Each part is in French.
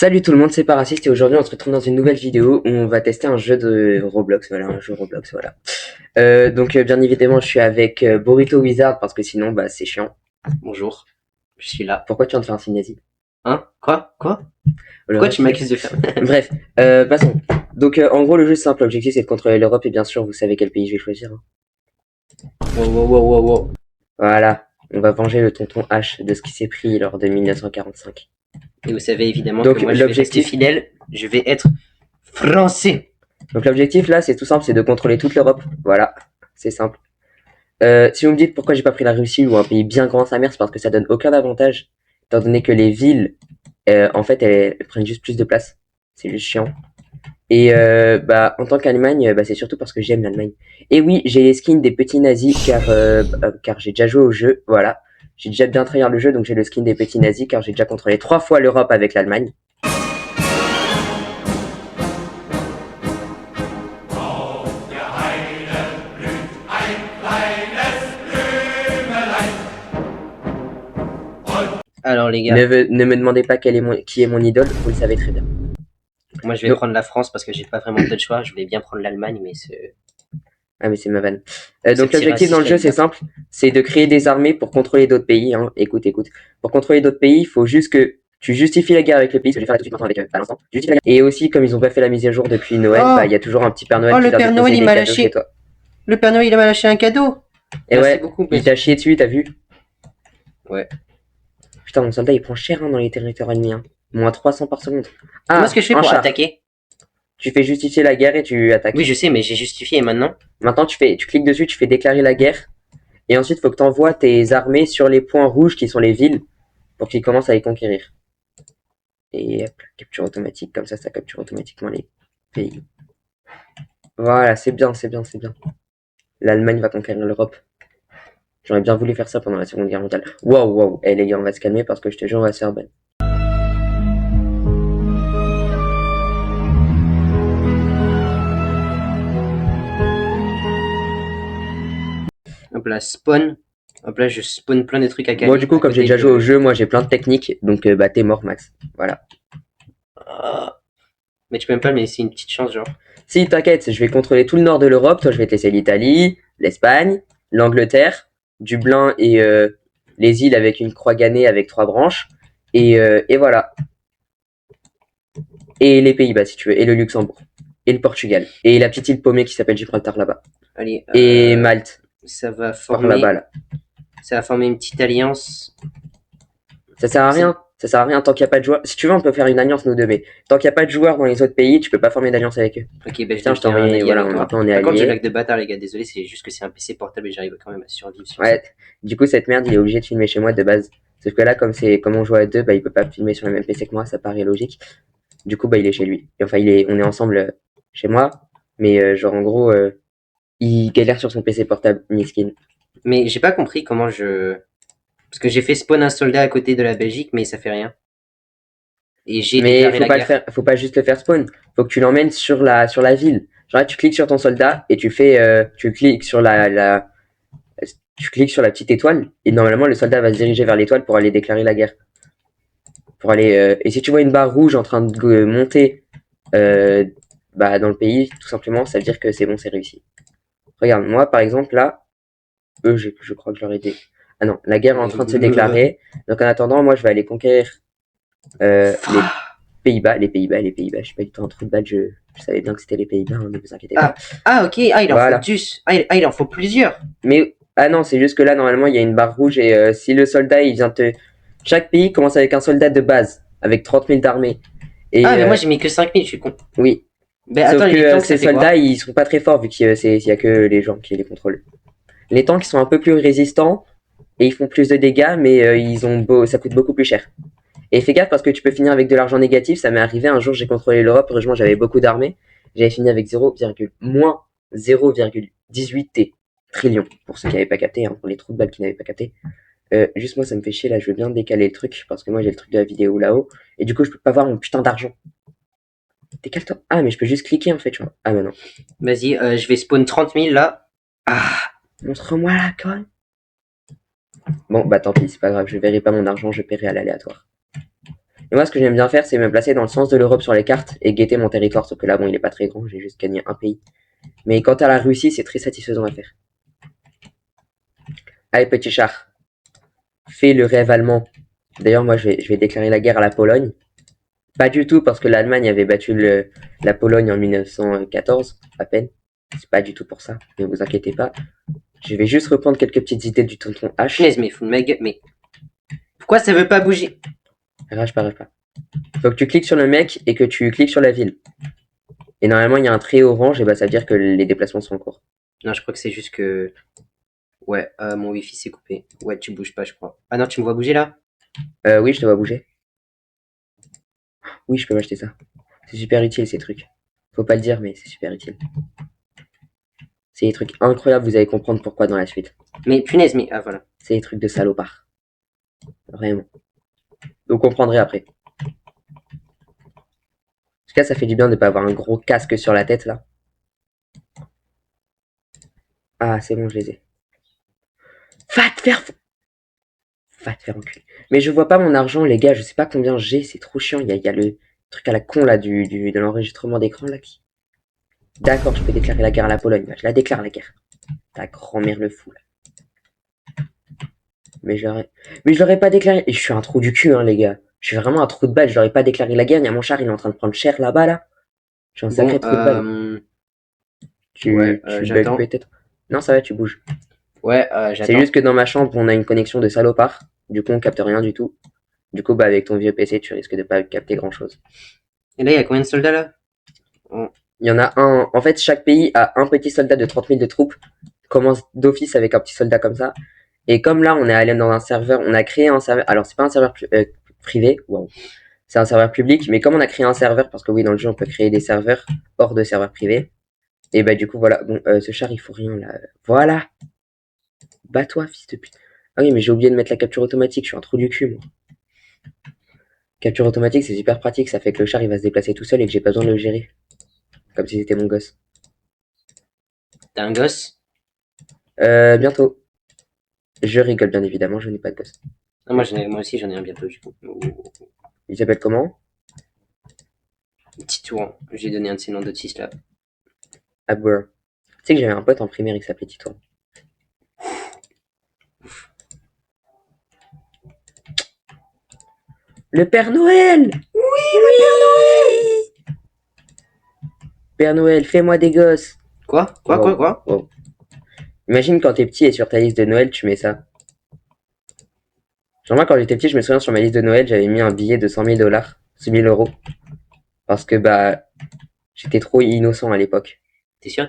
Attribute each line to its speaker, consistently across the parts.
Speaker 1: Salut tout le monde, c'est Parasite et aujourd'hui on se retrouve dans une nouvelle vidéo où on va tester un jeu de Roblox, voilà, un jeu Roblox, voilà. Bien évidemment je suis avec Burrito Wizard parce que sinon bah c'est chiant.
Speaker 2: Bonjour, je suis là.
Speaker 1: Pourquoi tu viens de faire un signe nazi?
Speaker 2: Hein? Quoi?
Speaker 1: Le
Speaker 2: Pourquoi tu
Speaker 1: reste,
Speaker 2: m'accuses de faire?
Speaker 1: Bref, passons. En gros le jeu c'est simple, l'objectif c'est de contrôler l'Europe et bien sûr vous savez quel pays je vais choisir, hein.
Speaker 2: Wow.
Speaker 1: Voilà, on va venger le tonton H de ce qui s'est pris lors de 1945.
Speaker 2: Et vous savez évidemment
Speaker 1: Donc
Speaker 2: que moi je vais rester
Speaker 1: l'objectif,
Speaker 2: fidèle, je vais être français.
Speaker 1: donc l'objectif là c'est tout simple, c'est de contrôler toute l'Europe, voilà, c'est simple. Si vous me dites pourquoi j'ai pas pris la Russie ou un pays bien grand sa mère, c'est parce que ça donne aucun avantage, étant donné que les villes, en fait, elles prennent juste plus de place. C'est juste chiant. Et en tant qu'Allemagne, c'est surtout parce que j'aime l'Allemagne. Et oui, j'ai les skins des petits nazis car j'ai déjà joué au jeu, voilà. J'ai déjà bien tryhard le jeu, donc j'ai le skin des petits nazis car j'ai déjà contrôlé 3 fois l'Europe avec l'Allemagne.
Speaker 2: Alors les gars,
Speaker 1: Ne me demandez pas qui est mon idole, vous le savez très bien.
Speaker 2: moi je vais
Speaker 1: Non.
Speaker 2: prendre la France parce que j'ai pas vraiment de choix. Je voulais bien prendre l'Allemagne, mais
Speaker 1: Ah mais c'est ma vanne.
Speaker 2: ce
Speaker 1: Donc
Speaker 2: petit
Speaker 1: l'objectif dans le
Speaker 2: raciste
Speaker 1: jeu
Speaker 2: aime
Speaker 1: c'est
Speaker 2: bien.
Speaker 1: simple, c'est de créer des armées pour contrôler d'autres pays, hein. Écoute. Pour contrôler d'autres pays, il faut juste que tu justifies la guerre avec le pays, ce que je vais faire là tout de suite maintenant avec à l'instant. Et aussi comme ils ont pas fait la mise à jour depuis Noël,
Speaker 2: Oh,
Speaker 1: il y a toujours un petit Père Noël
Speaker 2: oh
Speaker 1: qui
Speaker 2: le
Speaker 1: vient
Speaker 2: Père Noël
Speaker 1: déposer
Speaker 2: il
Speaker 1: des
Speaker 2: m'a
Speaker 1: cadeaux chez
Speaker 2: lâché.
Speaker 1: toi.
Speaker 2: Le Père Noël il m'a lâché un cadeau.
Speaker 1: Et
Speaker 2: Merci
Speaker 1: ouais,
Speaker 2: beaucoup.
Speaker 1: il t'a chié dessus, t'as vu?
Speaker 2: Ouais.
Speaker 1: Putain, mon soldat il prend cher, hein, dans les territoires ennemis, hein. Moins 300 par seconde.
Speaker 2: Comment est-ce
Speaker 1: Ah,
Speaker 2: que je fais
Speaker 1: un
Speaker 2: pour
Speaker 1: char.
Speaker 2: attaquer?
Speaker 1: Tu fais justifier la guerre et tu
Speaker 2: Oui,
Speaker 1: attaques.
Speaker 2: je sais, mais j'ai justifié et maintenant.
Speaker 1: Maintenant tu cliques dessus, tu fais déclarer la guerre. Et ensuite, il faut que tu envoies tes armées sur les points rouges qui sont les villes pour qu'ils commencent à les conquérir. Et hop, capture automatique, comme ça capture automatiquement les pays. Voilà, c'est bien. L'Allemagne va conquérir l'Europe. J'aurais bien voulu faire ça pendant la Seconde Guerre mondiale. Wow. Eh les gars, on va se calmer parce que je te jure, on va se faire ban.
Speaker 2: Hop là, spawn. Hop là, je spawn plein de trucs à
Speaker 1: Moi, du coup,
Speaker 2: à
Speaker 1: comme j'ai
Speaker 2: côté
Speaker 1: déjà joué au
Speaker 2: de.
Speaker 1: jeu, moi j'ai plein de techniques, donc t'es mort, Max. Voilà.
Speaker 2: Ah. Mais tu peux même pas me laisser une petite chance, genre.
Speaker 1: Si, t'inquiète, je vais contrôler tout le nord de l'Europe. Toi, je vais te laisser l'Italie, l'Espagne, l'Angleterre, Dublin et les îles avec une croix gammée avec 3 branches. Et voilà. Et les Pays-Bas, si tu veux, et le Luxembourg, et le Portugal, et la petite île paumée qui s'appelle Gibraltar là-bas,
Speaker 2: Allez,
Speaker 1: et Malte,
Speaker 2: ça va
Speaker 1: par là-bas
Speaker 2: former,
Speaker 1: là.
Speaker 2: ça va former une petite alliance.
Speaker 1: Ça sert à rien, tant qu'il n'y a pas de joueurs. Si tu veux, on peut faire une alliance nous deux, mais tant qu'il n'y a pas de joueurs dans les autres pays, tu peux pas former d'alliance avec eux.
Speaker 2: Ok, bah je
Speaker 1: Tiens, je t'ai
Speaker 2: deviens un
Speaker 1: envoyé,
Speaker 2: allié
Speaker 1: voilà,
Speaker 2: avec toi.
Speaker 1: maintenant on est
Speaker 2: Par contre, je lag
Speaker 1: alliés.
Speaker 2: de bâtard, les gars. Désolé, c'est juste que c'est un PC portable et j'arrive quand même à survivre sur ça.
Speaker 1: Ouais, du coup, cette merde, il est obligé de filmer chez moi de base. Sauf que là, comme on joue à deux, il peut pas filmer sur le même PC que moi, ça paraît logique. Du coup, il est chez lui. Et enfin, on est ensemble chez moi, mais genre en gros, il galère sur son PC portable, miskin.
Speaker 2: Mais j'ai pas compris comment je. Parce que j'ai fait spawn un soldat à côté de la Belgique, mais ça fait rien. Et j'ai
Speaker 1: Mais
Speaker 2: déclaré la guerre.
Speaker 1: faut pas juste le faire spawn. Faut que tu l'emmènes sur la ville. Genre là, tu cliques sur ton soldat et tu cliques sur tu cliques sur la petite étoile et normalement le soldat va se diriger vers l'étoile pour aller déclarer la guerre. Et si tu vois une barre rouge en train de monter euh, dans le pays, tout simplement, ça veut dire que c'est bon, c'est réussi. Regarde, moi par exemple là, eux, je crois que je leur ai dit. Ah non, la guerre est en train de se déclarer. Donc en attendant, moi je vais aller conquérir les Pays-Bas. Je suis pas du tout en trou de balle, je savais bien que c'était les Pays-Bas, hein, ne vous inquiétez pas.
Speaker 2: Ok. Ah, il en faut
Speaker 1: Voilà.
Speaker 2: 10. Il en faut plusieurs.
Speaker 1: Mais, ah non, c'est juste que là, normalement, il y a une barre rouge et si le soldat, il vient te. Chaque pays commence avec un soldat de base, avec 30 000 d'armée.
Speaker 2: Ah, mais moi j'ai mis que 5000, je suis con.
Speaker 1: Oui.
Speaker 2: Ben
Speaker 1: Sauf
Speaker 2: attends,
Speaker 1: que
Speaker 2: les tanks, ça
Speaker 1: ces
Speaker 2: fait quoi?
Speaker 1: soldats, ils sont pas très forts vu qu'il y a que les gens qui les contrôlent. Les tanks sont un peu plus résistants et ils font plus de dégâts, mais ça coûte beaucoup plus cher. Et fais gaffe parce que tu peux finir avec de l'argent négatif. Ça m'est arrivé un jour, j'ai contrôlé l'Europe. Heureusement, j'avais beaucoup d'armées. J'avais fini avec moins 0,18 T trillion. Pour ceux qui n'avaient pas capté, hein, pour les trous de balles qui n'avaient pas capté. Juste moi, ça me fait chier là. Je veux bien décaler le truc parce que moi, j'ai le truc de la vidéo là-haut. Et du coup, je peux pas voir mon putain d'argent. Décale-toi. Ah, mais je peux juste cliquer en fait, tu vois. Ah, mais non.
Speaker 2: Vas-y, je vais spawn 30 000 là. Ah,
Speaker 1: Montre-moi la conne. Bon, tant pis, c'est pas grave. Je verrai pas mon argent, je paierai à l'aléatoire. Et moi, ce que j'aime bien faire, c'est me placer dans le sens de l'Europe sur les cartes et guetter mon territoire. Sauf que là, bon, il est pas très grand, j'ai juste gagné un pays. Mais quant à la Russie, c'est très satisfaisant à faire. Allez, petit char, fais le rêve allemand. D'ailleurs, moi, je vais déclarer la guerre à la Pologne. Pas du tout, parce que l'Allemagne avait battu la Pologne en 1914, à peine. C'est pas du tout pour ça, ne vous inquiétez pas. Je vais juste reprendre quelques petites idées du tonton H.
Speaker 2: Punaise, mais fous de ma gueule, mais. Pourquoi ça veut pas bouger?
Speaker 1: Rage pas, rage pas. Faut que tu cliques sur le mec et que tu cliques sur la ville. Et normalement, il y a un trait orange, et bah ça veut dire que les déplacements sont en cours.
Speaker 2: Non, je crois que c'est juste que. Ouais, mon wifi s'est coupé. Ouais, tu bouges pas, je crois. Ah non, tu me vois bouger là?
Speaker 1: Oui, je te vois bouger. Oui, je peux m'acheter ça. C'est super utile ces trucs. Faut pas le dire, mais c'est super utile. C'est des trucs incroyables, vous allez comprendre pourquoi dans la suite.
Speaker 2: Mais punaise, mais. Ah voilà.
Speaker 1: C'est des trucs de salopard. Vraiment. Vous comprendrez après. En tout cas, ça fait du bien de pas avoir un gros casque sur la tête là. Ah, c'est bon, je les ai. Va te faire... Va te faire enculer. Mais je vois pas mon argent, les gars, je sais pas combien j'ai, c'est trop chiant. Il y a le truc à la con là de l'enregistrement d'écran là qui. D'accord, je peux déclarer la guerre à la Pologne. Bah, je la déclare la guerre. Ta grand-mère le fou là. Mais je l'aurais pas déclaré. Et je suis un trou du cul, hein, les gars. Je suis vraiment un trou de balle. Je l'aurais pas déclaré la guerre. Il y a mon char, il est en train de prendre cher là-bas là. Je suis un sacré
Speaker 2: Bon,
Speaker 1: trou de balle.
Speaker 2: Ouais,
Speaker 1: Tu bugs
Speaker 2: j'attends.
Speaker 1: peut-être. Non, ça va, tu bouges.
Speaker 2: Ouais,
Speaker 1: C'est
Speaker 2: j'attends.
Speaker 1: juste que dans ma chambre, on a une connexion de salopard. Du coup, on capte rien du tout. Du coup, bah, avec ton vieux PC, tu risques de pas capter grand chose.
Speaker 2: Et là, il y a combien de soldats là?
Speaker 1: Il y en a un. En fait, chaque pays a un petit soldat de 30 000 de troupes. Commence d'office avec un petit soldat comme ça. Et comme là, on est allé dans un serveur, on a créé un serveur. Alors, c'est pas un serveur privé. Wow. C'est un serveur public. Mais comme on a créé un serveur, parce que oui, dans le jeu, on peut créer des serveurs hors de serveurs privés. Et bah, du coup, voilà. Bon, ce char, il faut rien là. Voilà. Bats-toi, fils de pute. Ah oui, mais j'ai oublié de mettre la capture automatique. Je suis un trou du cul, moi. Capture automatique, c'est super pratique. Ça fait que le char, il va se déplacer tout seul et que j'ai pas besoin de le gérer. Comme si c'était mon gosse.
Speaker 2: T'as un gosse?
Speaker 1: Bientôt. Je rigole, bien évidemment, je n'ai pas de gosse.
Speaker 2: Ah, moi aussi, j'en ai un bientôt, du coup.
Speaker 1: Il s'appelle comment?
Speaker 2: Petit tour. J'ai donné un de ses noms d'autistes là.
Speaker 1: Abwer. Tu sais que j'avais un pote en primaire, il s'appelait Tito. Le Père Noël! Oui, le Père Noël! Père Noël, fais-moi des gosses.
Speaker 2: Quoi? Quoi?
Speaker 1: Wow. Imagine quand t'es petit et sur ta liste de Noël, tu mets ça. Genre moi, quand j'étais petit, je me souviens sur ma liste de Noël, j'avais mis un billet de 100 000 $, 100 000 euros. Parce que bah, j'étais trop innocent à l'époque.
Speaker 2: T'es sûr?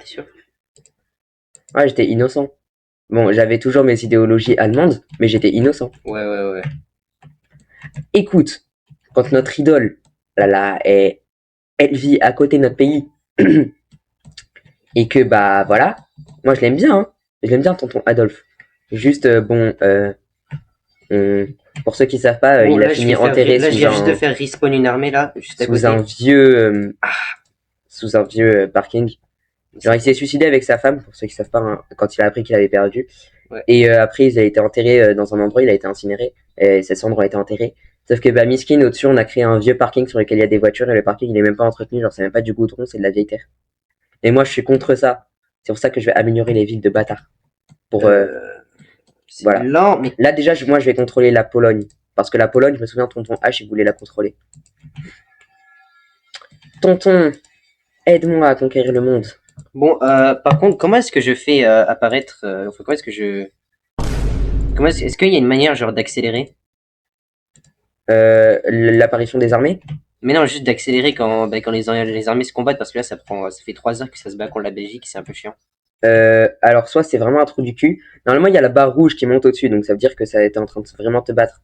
Speaker 1: Ouais, j'étais innocent. Bon, j'avais toujours mes idéologies allemandes, mais j'étais innocent.
Speaker 2: Ouais.
Speaker 1: Écoute, quand notre idole, elle vit à côté de notre pays, et que bah voilà, moi je l'aime bien, hein. Je l'aime bien, tonton Adolphe. Juste, pour ceux qui savent pas,
Speaker 2: Bon,
Speaker 1: il a
Speaker 2: là,
Speaker 1: fini enterré
Speaker 2: là, je viens juste de faire respawn une armée là, juste à côté.
Speaker 1: Sous un vieux parking. Genre, il s'est suicidé avec sa femme, pour ceux qui savent pas, hein, quand il a appris qu'il avait perdu.
Speaker 2: Ouais.
Speaker 1: Et après, il a été enterré dans un endroit, il a été incinéré, et ses cendres ont été enterrées. Sauf que, bah, miskin, au-dessus, on a créé un vieux parking sur lequel il y a des voitures, et le parking, il est même pas entretenu, genre, c'est même pas du goudron, c'est de la vieille terre. Et moi, je suis contre ça. C'est pour ça que je vais améliorer les villes de bâtards. Pour,
Speaker 2: C'est
Speaker 1: voilà.
Speaker 2: lent, mais.
Speaker 1: Là, déjà, moi, je vais contrôler la Pologne. Parce que la Pologne, je me souviens, tonton H, il voulait la contrôler. Tonton, aide-moi à conquérir le monde.
Speaker 2: Bon, par contre, comment est-ce que je fais apparaître. Enfin, comment est-ce que je. Est-ce qu'il y a une manière, genre, d'accélérer?
Speaker 1: L'apparition des armées.
Speaker 2: Mais non, juste d'accélérer quand les armées se combattent, parce que là, ça fait 3 heures que ça se bat contre la Belgique, c'est un peu chiant.
Speaker 1: Alors, soit c'est vraiment un trou du cul. Normalement, il y a la barre rouge qui monte au-dessus, donc ça veut dire que ça a été en train de vraiment te battre.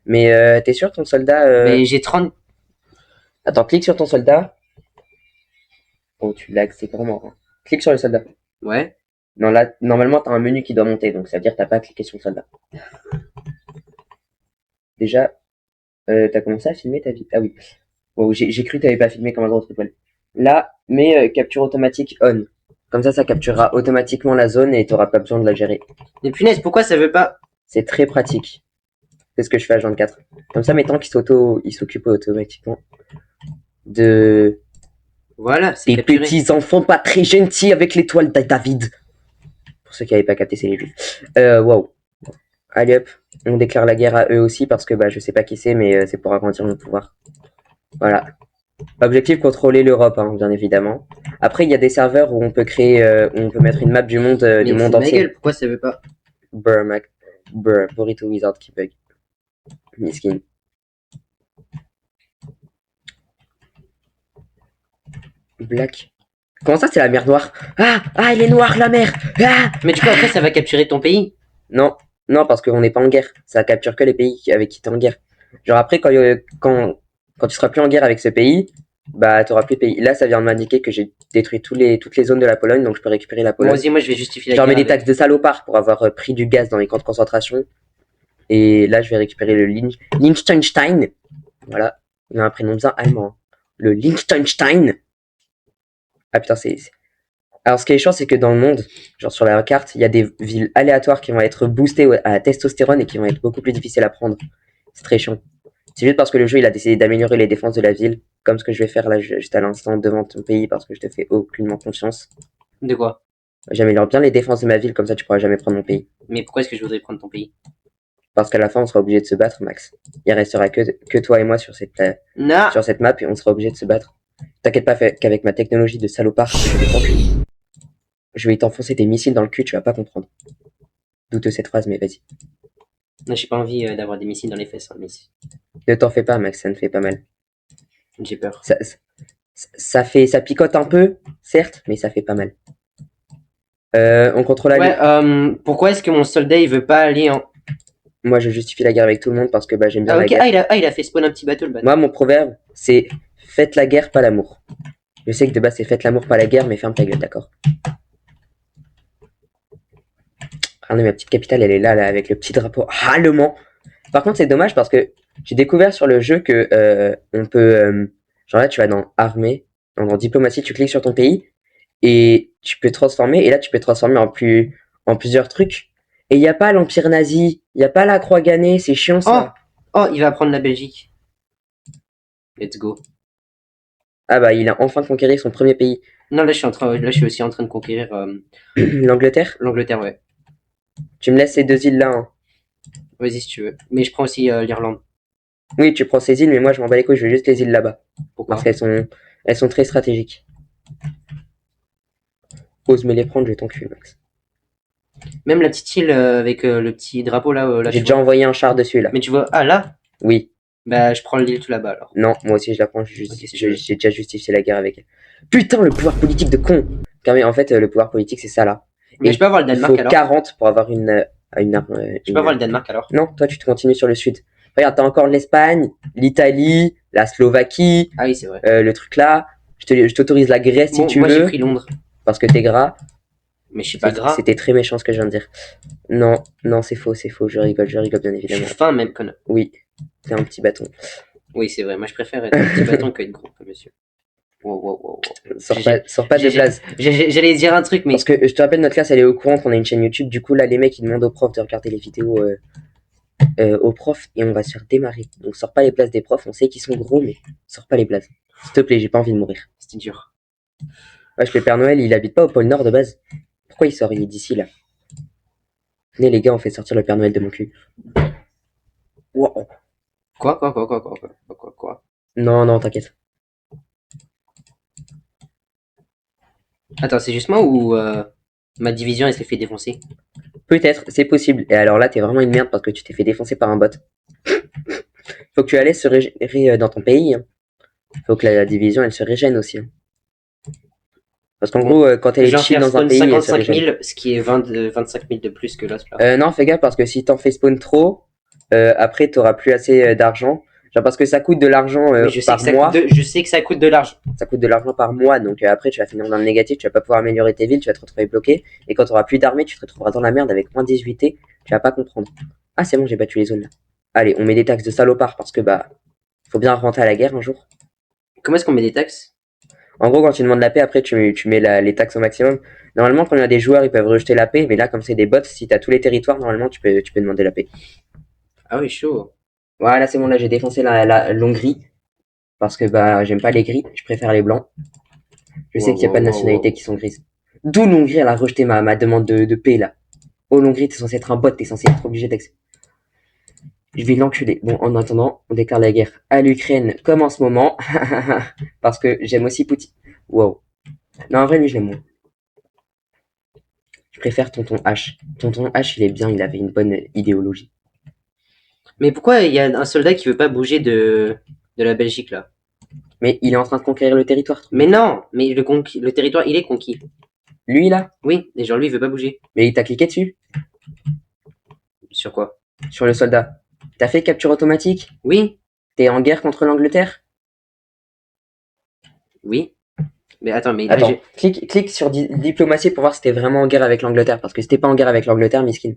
Speaker 1: Mais t'es sûr, ton soldat.
Speaker 2: Mais j'ai 30.
Speaker 1: Attends, clique sur ton soldat. Oh, tu lags, c'est vraiment. Hein. Clique sur le soldat.
Speaker 2: Ouais.
Speaker 1: Non, là, normalement, t'as un menu qui doit monter, donc ça veut dire que t'as pas cliqué sur le soldat. Déjà, t'as commencé à filmer ta vie. Ah oui. Oh, j'ai cru que t'avais pas filmé comme un gros truc. Là, mets capture automatique on. Comme ça capturera automatiquement la zone et t'auras pas besoin de la gérer.
Speaker 2: Mais punaise, pourquoi ça veut pas?
Speaker 1: C'est très pratique. C'est ce que je fais à 24. Comme ça, mes tanks, ils s'occupent automatiquement de
Speaker 2: Voilà, c'est
Speaker 1: des
Speaker 2: capturé.
Speaker 1: petits enfants pas très gentils avec l'étoile de David. Pour ceux qui n'avaient pas capté, c'est les juifs. Wow. Allez hop, on déclare la guerre à eux aussi parce que bah je sais pas qui c'est, mais c'est pour agrandir mon pouvoir. Voilà. Objectif, contrôler l'Europe, hein, bien évidemment. Après, il y a des serveurs où on peut créer, où on peut mettre une map du monde
Speaker 2: Mais c'est ma
Speaker 1: entier.
Speaker 2: gueule, pourquoi ça veut pas?
Speaker 1: Brr, Mac. Brr, Burrito Wizard qui bug. Miskin. Black. Comment ça, c'est la mer Noire? Ah, elle est noire, la mer. Ah.
Speaker 2: Mais du coup, après, ça va capturer ton pays?
Speaker 1: Non, non, parce qu'on n'est pas en guerre. Ça capture que les pays avec qui t'es en guerre. Genre après, quand tu seras plus en guerre avec ce pays, bah t'auras plus de pays. Là, ça vient de m'indiquer que j'ai détruit toutes les zones de la Pologne, donc je peux récupérer la
Speaker 2: Bon,
Speaker 1: Pologne.
Speaker 2: vas-y, moi, je vais justifier la
Speaker 1: Je leur mets
Speaker 2: guerre
Speaker 1: des taxes de salopard pour avoir pris du gaz dans les camps de concentration. Et là, je vais récuprer le Liechtenstein. Voilà, il a un prénom bien allemand. Le Liechtenstein. Ah putain, Alors, ce qui est chiant, c'est que dans le monde, genre sur la carte, il y a des villes aléatoires qui vont être boostées à la testostérone et qui vont être beaucoup plus difficiles à prendre. C'est très chiant. C'est juste parce que le jeu, il a décidé d'améliorer les défenses de la ville, comme ce que je vais faire là, juste à l'instant, devant ton pays, parce que je te fais aucunement confiance.
Speaker 2: De quoi?
Speaker 1: J'améliore bien les défenses de ma ville, comme ça tu pourras jamais prendre mon pays.
Speaker 2: Mais pourquoi est-ce que je voudrais prendre ton pays?
Speaker 1: Parce qu'à la fin, on sera obligé de se battre, Max. Il restera que toi et moi sur cette
Speaker 2: Non!
Speaker 1: map et on sera obligé de se battre. T'inquiète pas qu'avec ma technologie de salopard, je vais t'enfoncer des missiles dans le cul, tu vas pas comprendre. Douteux cette phrase, mais vas-y.
Speaker 2: Non, j'ai pas envie d'avoir des missiles dans les fesses, hein, mais
Speaker 1: Ne t'en fais pas, Max, ça ne fait pas mal.
Speaker 2: j'ai peur.
Speaker 1: Ça picote un peu, certes, mais ça fait pas mal. On contrôle la
Speaker 2: Ouais, pourquoi est-ce que mon soldat il veut pas aller en.
Speaker 1: Moi, je justifie la guerre avec tout le monde parce que bah, j'aime bien
Speaker 2: Ah,
Speaker 1: la
Speaker 2: ok,
Speaker 1: guerre.
Speaker 2: il a fait spawn un petit bateau le bateau.
Speaker 1: Moi, mon proverbe, c'est faites la guerre, pas l'amour. Je sais que de base, c'est faites l'amour, pas la guerre, mais ferme ta gueule, d'accord? Regardez, ma petite capitale, elle est là, avec le petit drapeau allemand. Par contre, c'est dommage parce que j'ai découvert sur le jeu que on peut. Genre là, tu vas dans armée, dans diplomatie, tu cliques sur ton pays et tu peux transformer. Et là, tu peux transformer en plusieurs trucs. Et il n'y a pas l'Empire nazi, il n'y a pas la croix gammée, c'est chiant ça.
Speaker 2: Oh, il va prendre la Belgique. Let's go.
Speaker 1: Ah bah, il a enfin conquéri son premier pays.
Speaker 2: Non, là, je suis aussi en train de conquérir
Speaker 1: L'Angleterre?
Speaker 2: l'Angleterre, ouais.
Speaker 1: Tu me laisses ces deux îles-là, hein.
Speaker 2: Vas-y si tu veux. Mais je prends aussi l'Irlande.
Speaker 1: Oui, tu prends ces îles, mais moi je m'en bats les couilles, je veux juste les îles là-bas.
Speaker 2: Pourquoi?
Speaker 1: Parce qu'elles sont très stratégiques. Ose me les prendre, je vais ton cul, Max.
Speaker 2: Même la petite île avec le petit drapeau là.
Speaker 1: J'ai déjà envoyé un char dessus là.
Speaker 2: Mais tu vois, ah là?
Speaker 1: Oui.
Speaker 2: Bah, je prends l'île tout là-bas alors.
Speaker 1: Non, moi aussi je la prends,
Speaker 2: Ok, si tu
Speaker 1: j'ai
Speaker 2: veux.
Speaker 1: déjà justifié la guerre avec elle. Putain, le pouvoir politique de con! Car mais en fait, le pouvoir politique c'est ça là.
Speaker 2: Mais
Speaker 1: Et
Speaker 2: je peux avoir le
Speaker 1: il
Speaker 2: Danemark
Speaker 1: faut
Speaker 2: alors?
Speaker 1: 40 pour avoir une arme.
Speaker 2: Je peux avoir le Danemark alors?
Speaker 1: Non, toi tu te continues sur le sud. Regarde, t'as encore l'Espagne, l'Italie, la Slovaquie,
Speaker 2: Ah oui, c'est vrai.
Speaker 1: le truc là. Je t'autorise la Grèce si
Speaker 2: Bon,
Speaker 1: tu
Speaker 2: moi j'ai
Speaker 1: veux,
Speaker 2: pris Londres.
Speaker 1: parce que t'es gras.
Speaker 2: Mais je suis pas gras.
Speaker 1: C'était très méchant ce que je viens de dire. Non, non, c'est faux, je rigole bien
Speaker 2: Je
Speaker 1: évidemment.
Speaker 2: suis fin même, connard.
Speaker 1: Oui, t'es un petit bâton.
Speaker 2: Oui, c'est vrai. Moi je préfère être un petit bâton qu'être gros, monsieur. Wow.
Speaker 1: Sors pas de blaze.
Speaker 2: J'allais dire un truc, mais.
Speaker 1: Parce que je te rappelle, notre classe elle est au courant qu'on a une chaîne YouTube. Du coup, là, les mecs ils demandent aux profs de regarder les vidéos aux profs et on va se faire démarrer. Donc, sors pas les blases des profs. On sait qu'ils sont gros, mais sors pas les blases. S'il te plaît, j'ai pas envie de mourir.
Speaker 2: C'était dur.
Speaker 1: Wesh, le Père Noël il habite pas au pôle Nord de base. Pourquoi il sort? Il est d'ici là. Venez, les gars, on fait sortir le Père Noël de mon cul. Wow.
Speaker 2: Quoi?
Speaker 1: Non, t'inquiète.
Speaker 2: Attends, c'est juste moi ou ma division elle s'est fait défoncer?
Speaker 1: Peut-être, c'est possible. Et alors là, t'es vraiment une merde parce que tu t'es fait défoncer par un bot. Faut que tu allais se régénérer dans ton pays. Hein. Faut que la division, elle se régène aussi. Hein. Parce qu'en gros, quand elle est chill dans un pays,
Speaker 2: 55 000, ce qui est 25 000 de plus que l'autre là.
Speaker 1: Non, fais gaffe parce que si t'en fais spawn trop, après t'auras plus assez d'argent. Genre parce que ça coûte de l'argent par mois.
Speaker 2: Je sais que ça coûte de l'argent.
Speaker 1: Ça coûte de l'argent par mois, donc après tu vas finir dans le négatif, tu vas pas pouvoir améliorer tes villes, tu vas te retrouver bloqué. Et quand t'auras plus d'armée, tu te retrouveras dans la merde avec moins 18T, tu vas pas comprendre. Ah c'est bon, j'ai battu les zones là. Allez, on met des taxes de salopard parce que bah faut bien rentrer à la guerre un jour.
Speaker 2: Comment est-ce qu'on met des taxes?
Speaker 1: En gros, quand tu demandes la paix, après tu mets les taxes au maximum. Normalement, quand il y a des joueurs, ils peuvent rejeter la paix, mais là, comme c'est des bots, si t'as tous les territoires, normalement tu peux demander la paix.
Speaker 2: Ah oui, chaud.
Speaker 1: Voilà, c'est bon, là j'ai défoncé l'Hongrie. Parce que bah j'aime pas les gris, je préfère les blancs. Je sais
Speaker 2: Wow,
Speaker 1: qu'il y a
Speaker 2: wow,
Speaker 1: pas de
Speaker 2: wow,
Speaker 1: nationalités
Speaker 2: wow.
Speaker 1: qui sont grises. D'où l'Hongrie, elle a rejeté ma demande de paix là. Oh l'Hongrie, t'es censé être un bot, t'es censé être obligé d'accepter. Je vais l'enculer. Bon, en attendant, on déclare la guerre à l'Ukraine comme en ce moment. Parce que j'aime aussi Poutine. Wow. Non, en vrai, lui, je l'aime moins. Je préfère Tonton H. Tonton H, il est bien, il avait une bonne idéologie.
Speaker 2: Mais pourquoi il y a un soldat qui veut pas bouger de la Belgique là?
Speaker 1: Mais il est en train de conquérir le territoire.
Speaker 2: Mais non, mais le territoire il est conquis.
Speaker 1: Lui, là,
Speaker 2: Oui, et genre lui il veut pas bouger.
Speaker 1: mais il t'a cliqué dessus,
Speaker 2: Sur quoi?
Speaker 1: sur le soldat. T'as fait capture automatique.
Speaker 2: Oui,
Speaker 1: T'es en guerre contre l'Angleterre.
Speaker 2: oui. Mais attends, mais là
Speaker 1: Attends, clique sur diplomatie pour voir si t'es vraiment en guerre avec l'Angleterre. Parce que si t'es pas en guerre avec l'Angleterre, miskin.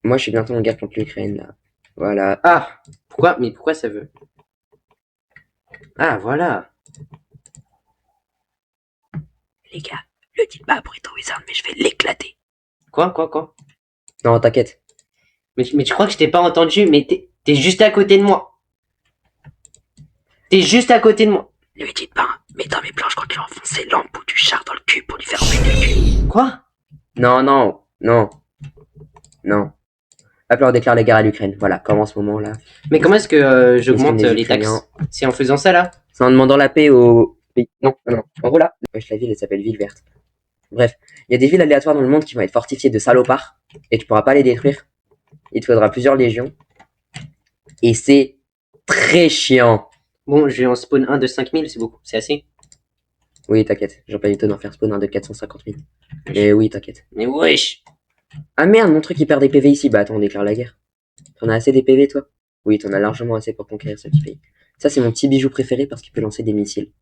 Speaker 1: Moi, je suis bientôt en guerre contre l'Ukraine, là. Voilà.
Speaker 2: Ah! Pourquoi? Mais pourquoi ça veut? Ah voilà.
Speaker 1: Les gars, le dites pas à Bruto Wizard, mais je vais l'éclater.
Speaker 2: Quoi?
Speaker 1: Non, t'inquiète.
Speaker 2: Mais tu crois que je t'ai pas entendu, mais t'es juste à côté de moi. T'es juste à côté de moi.
Speaker 1: Lui dites pas, mais dans mes planches, quand tu enfonces l'embout du char dans le cul pour lui faire péter le cul.
Speaker 2: Quoi?
Speaker 1: Non. Hop là, on déclare la guerre à l'Ukraine. Voilà, comme en ce moment, là.
Speaker 2: Mais comment est-ce que
Speaker 1: Miskin
Speaker 2: j'augmente
Speaker 1: des
Speaker 2: les
Speaker 1: Ukrainiens.
Speaker 2: taxes? C'est en faisant ça là?
Speaker 1: C'est en demandant la paix aux pays. Non. En gros, là, la ville, elle s'appelle Ville Verte. Bref, il y a des villes aléatoires dans le monde qui vont être fortifiées de salopards. Et tu pourras pas les détruire. Il te faudra plusieurs légions. Et c'est très chiant.
Speaker 2: Bon, je vais en spawn un de 5000, c'est beaucoup, c'est assez.
Speaker 1: Oui, t'inquiète. J'ai pas du tout d'en faire spawn un de 450 000. Mais oui, t'inquiète.
Speaker 2: Mais wesh!
Speaker 1: Ah merde, mon truc il perd des PV ici. Bah attends, on déclare la guerre. T'en as assez des PV, toi? Oui, t'en as largement assez pour conquérir ce petit pays. Ça, c'est mon petit bijou préféré parce qu'il peut lancer des missiles.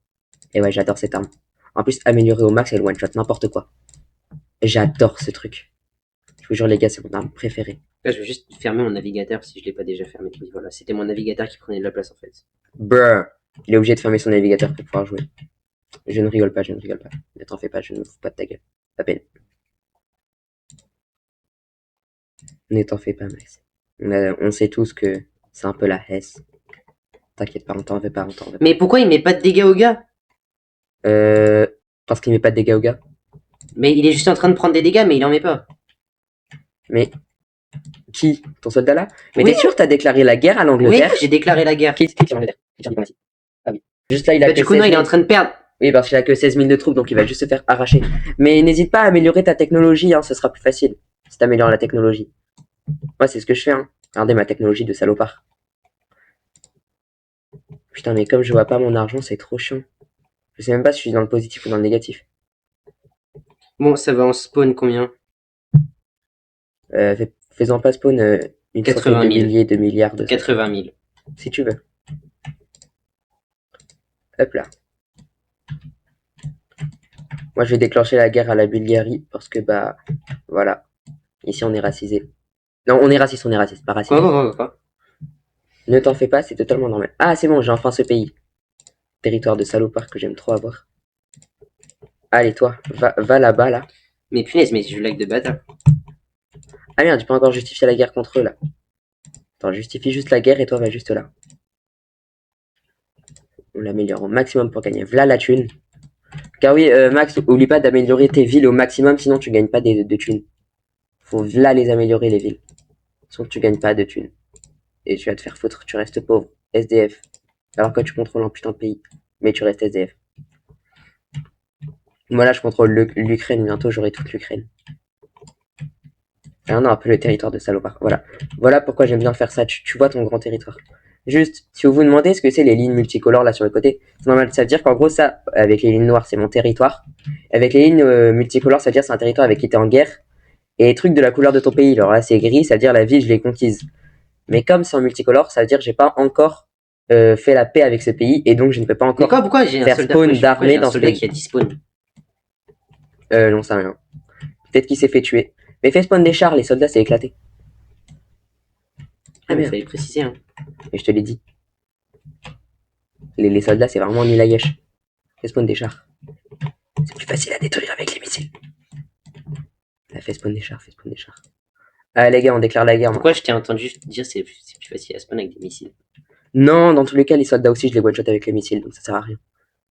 Speaker 1: Et ouais, j'adore cette arme. En plus, améliorée au max, elle one-shot n'importe quoi. J'adore ce truc. Je vous jure, les gars, c'est mon arme préférée.
Speaker 2: Là, je vais juste fermer mon navigateur si je l'ai pas déjà fermé. Oui, voilà, c'était mon navigateur qui prenait de la place en fait.
Speaker 1: Brr. Il est obligé de fermer son navigateur pour pouvoir jouer. Je ne rigole pas. Ne t'en fais pas, je ne me fous pas de ta gueule. À peine. Ne t'en fais pas, Max. On sait tous que c'est un peu la Hesse. T'inquiète pas, on t'en veut pas.
Speaker 2: Mais pourquoi il met pas de dégâts au gars?
Speaker 1: Euh, Parce qu'il met pas de dégâts au gars.
Speaker 2: Mais il est juste en train de prendre des dégâts, mais il en met pas.
Speaker 1: Mais qui? Ton soldat là? Mais
Speaker 2: Oui.
Speaker 1: t'es sûr t'as déclaré la guerre à
Speaker 2: Oui,
Speaker 1: l'Angleterre?
Speaker 2: j'ai déclaré la guerre.
Speaker 1: Clique sur l'Angleterre. Clique sur diplomatie. Ah oui. Juste là, il a
Speaker 2: Bah,
Speaker 1: que
Speaker 2: du coup,
Speaker 1: 16
Speaker 2: non, il est
Speaker 1: 000.
Speaker 2: en train de perdre.
Speaker 1: Oui, parce qu'il a que 16 000 de troupes, donc il va juste se faire arracher. Mais n'hésite pas à améliorer ta technologie, hein, ce sera plus facile. Si t'améliores la technologie. Moi, c'est ce que je fais, hein. Regardez ma technologie de salopard. Putain, mais comme je vois pas mon argent, c'est trop chiant. Je sais même pas si je suis dans le positif ou dans le négatif.
Speaker 2: Bon, ça va en spawn combien?
Speaker 1: Faisant pas spawn une
Speaker 2: 80
Speaker 1: centaine
Speaker 2: 000.
Speaker 1: de milliers de milliards de
Speaker 2: 80 000.
Speaker 1: si tu veux. Hop là. Moi, je vais déclencher la guerre à la Bulgarie parce que, bah, voilà. Ici, on est racisé. Non, on est raciste, pas raciste.
Speaker 2: Quoi?
Speaker 1: Ne t'en fais pas, c'est totalement normal. Ah, c'est bon, j'ai enfin ce pays. Territoire de salopard que j'aime trop avoir. Allez, toi, va là-bas, là.
Speaker 2: Mais punaise, mais je lag de bâtard.
Speaker 1: Ah merde, tu peux encore justifier la guerre contre eux, là. Attends, justifie juste la guerre et toi, va juste là. On l'améliore au maximum pour gagner. V'là la thune. Car oui, Max, oublie pas d'améliorer tes villes au maximum, sinon tu gagnes pas de thunes. Faut v'là les améliorer, les villes. Sinon tu gagnes pas de thunes. Et tu vas te faire foutre, tu restes pauvre. SDF. Alors que tu contrôles un putain de pays. Mais tu restes SDF. Moi là, je contrôle l'Ukraine, bientôt j'aurai toute l'Ukraine. Ah non, un peu le territoire de salopard. Voilà pourquoi j'aime bien faire ça. Tu vois ton grand territoire. Juste, si vous vous demandez ce que c'est les lignes multicolores là sur le côté, c'est normal. Ça veut dire qu'en gros, ça, avec les lignes noires, c'est mon territoire. Avec les lignes multicolores, ça veut dire c'est un territoire avec qui t'es en guerre. Et les trucs de la couleur de ton pays, alors là c'est gris, ça veut dire la ville, je l'ai conquise. Mais comme c'est en multicolore, ça veut dire que j'ai pas encore fait la paix avec ce pays et donc je ne peux pas
Speaker 2: Mais
Speaker 1: encore
Speaker 2: pourquoi j'ai un
Speaker 1: faire
Speaker 2: soldat,
Speaker 1: spawn
Speaker 2: pourquoi j'ai
Speaker 1: d'armée
Speaker 2: un
Speaker 1: dans ce
Speaker 2: soldat
Speaker 1: pays.
Speaker 2: qui a 10 spawns?
Speaker 1: Non, ça rien. Peut-être qu'il s'est fait tuer. Mais fais spawn des chars, les soldats, c'est éclaté.
Speaker 2: Ah, mais
Speaker 1: merde.
Speaker 2: fallait préciser, hein.
Speaker 1: Et je te l'ai dit. Les soldats, c'est vraiment nul à yesh. Fais spawn des chars. C'est plus facile à détruire avec les missiles. Là, fais spawn des chars. Ah les gars, on déclare la guerre.
Speaker 2: Pourquoi je t'ai entendu dire c'est plus facile à spawn avec des missiles?
Speaker 1: Non, dans tous les cas, les soldats aussi, je les one-shot avec les missiles, donc ça sert à rien.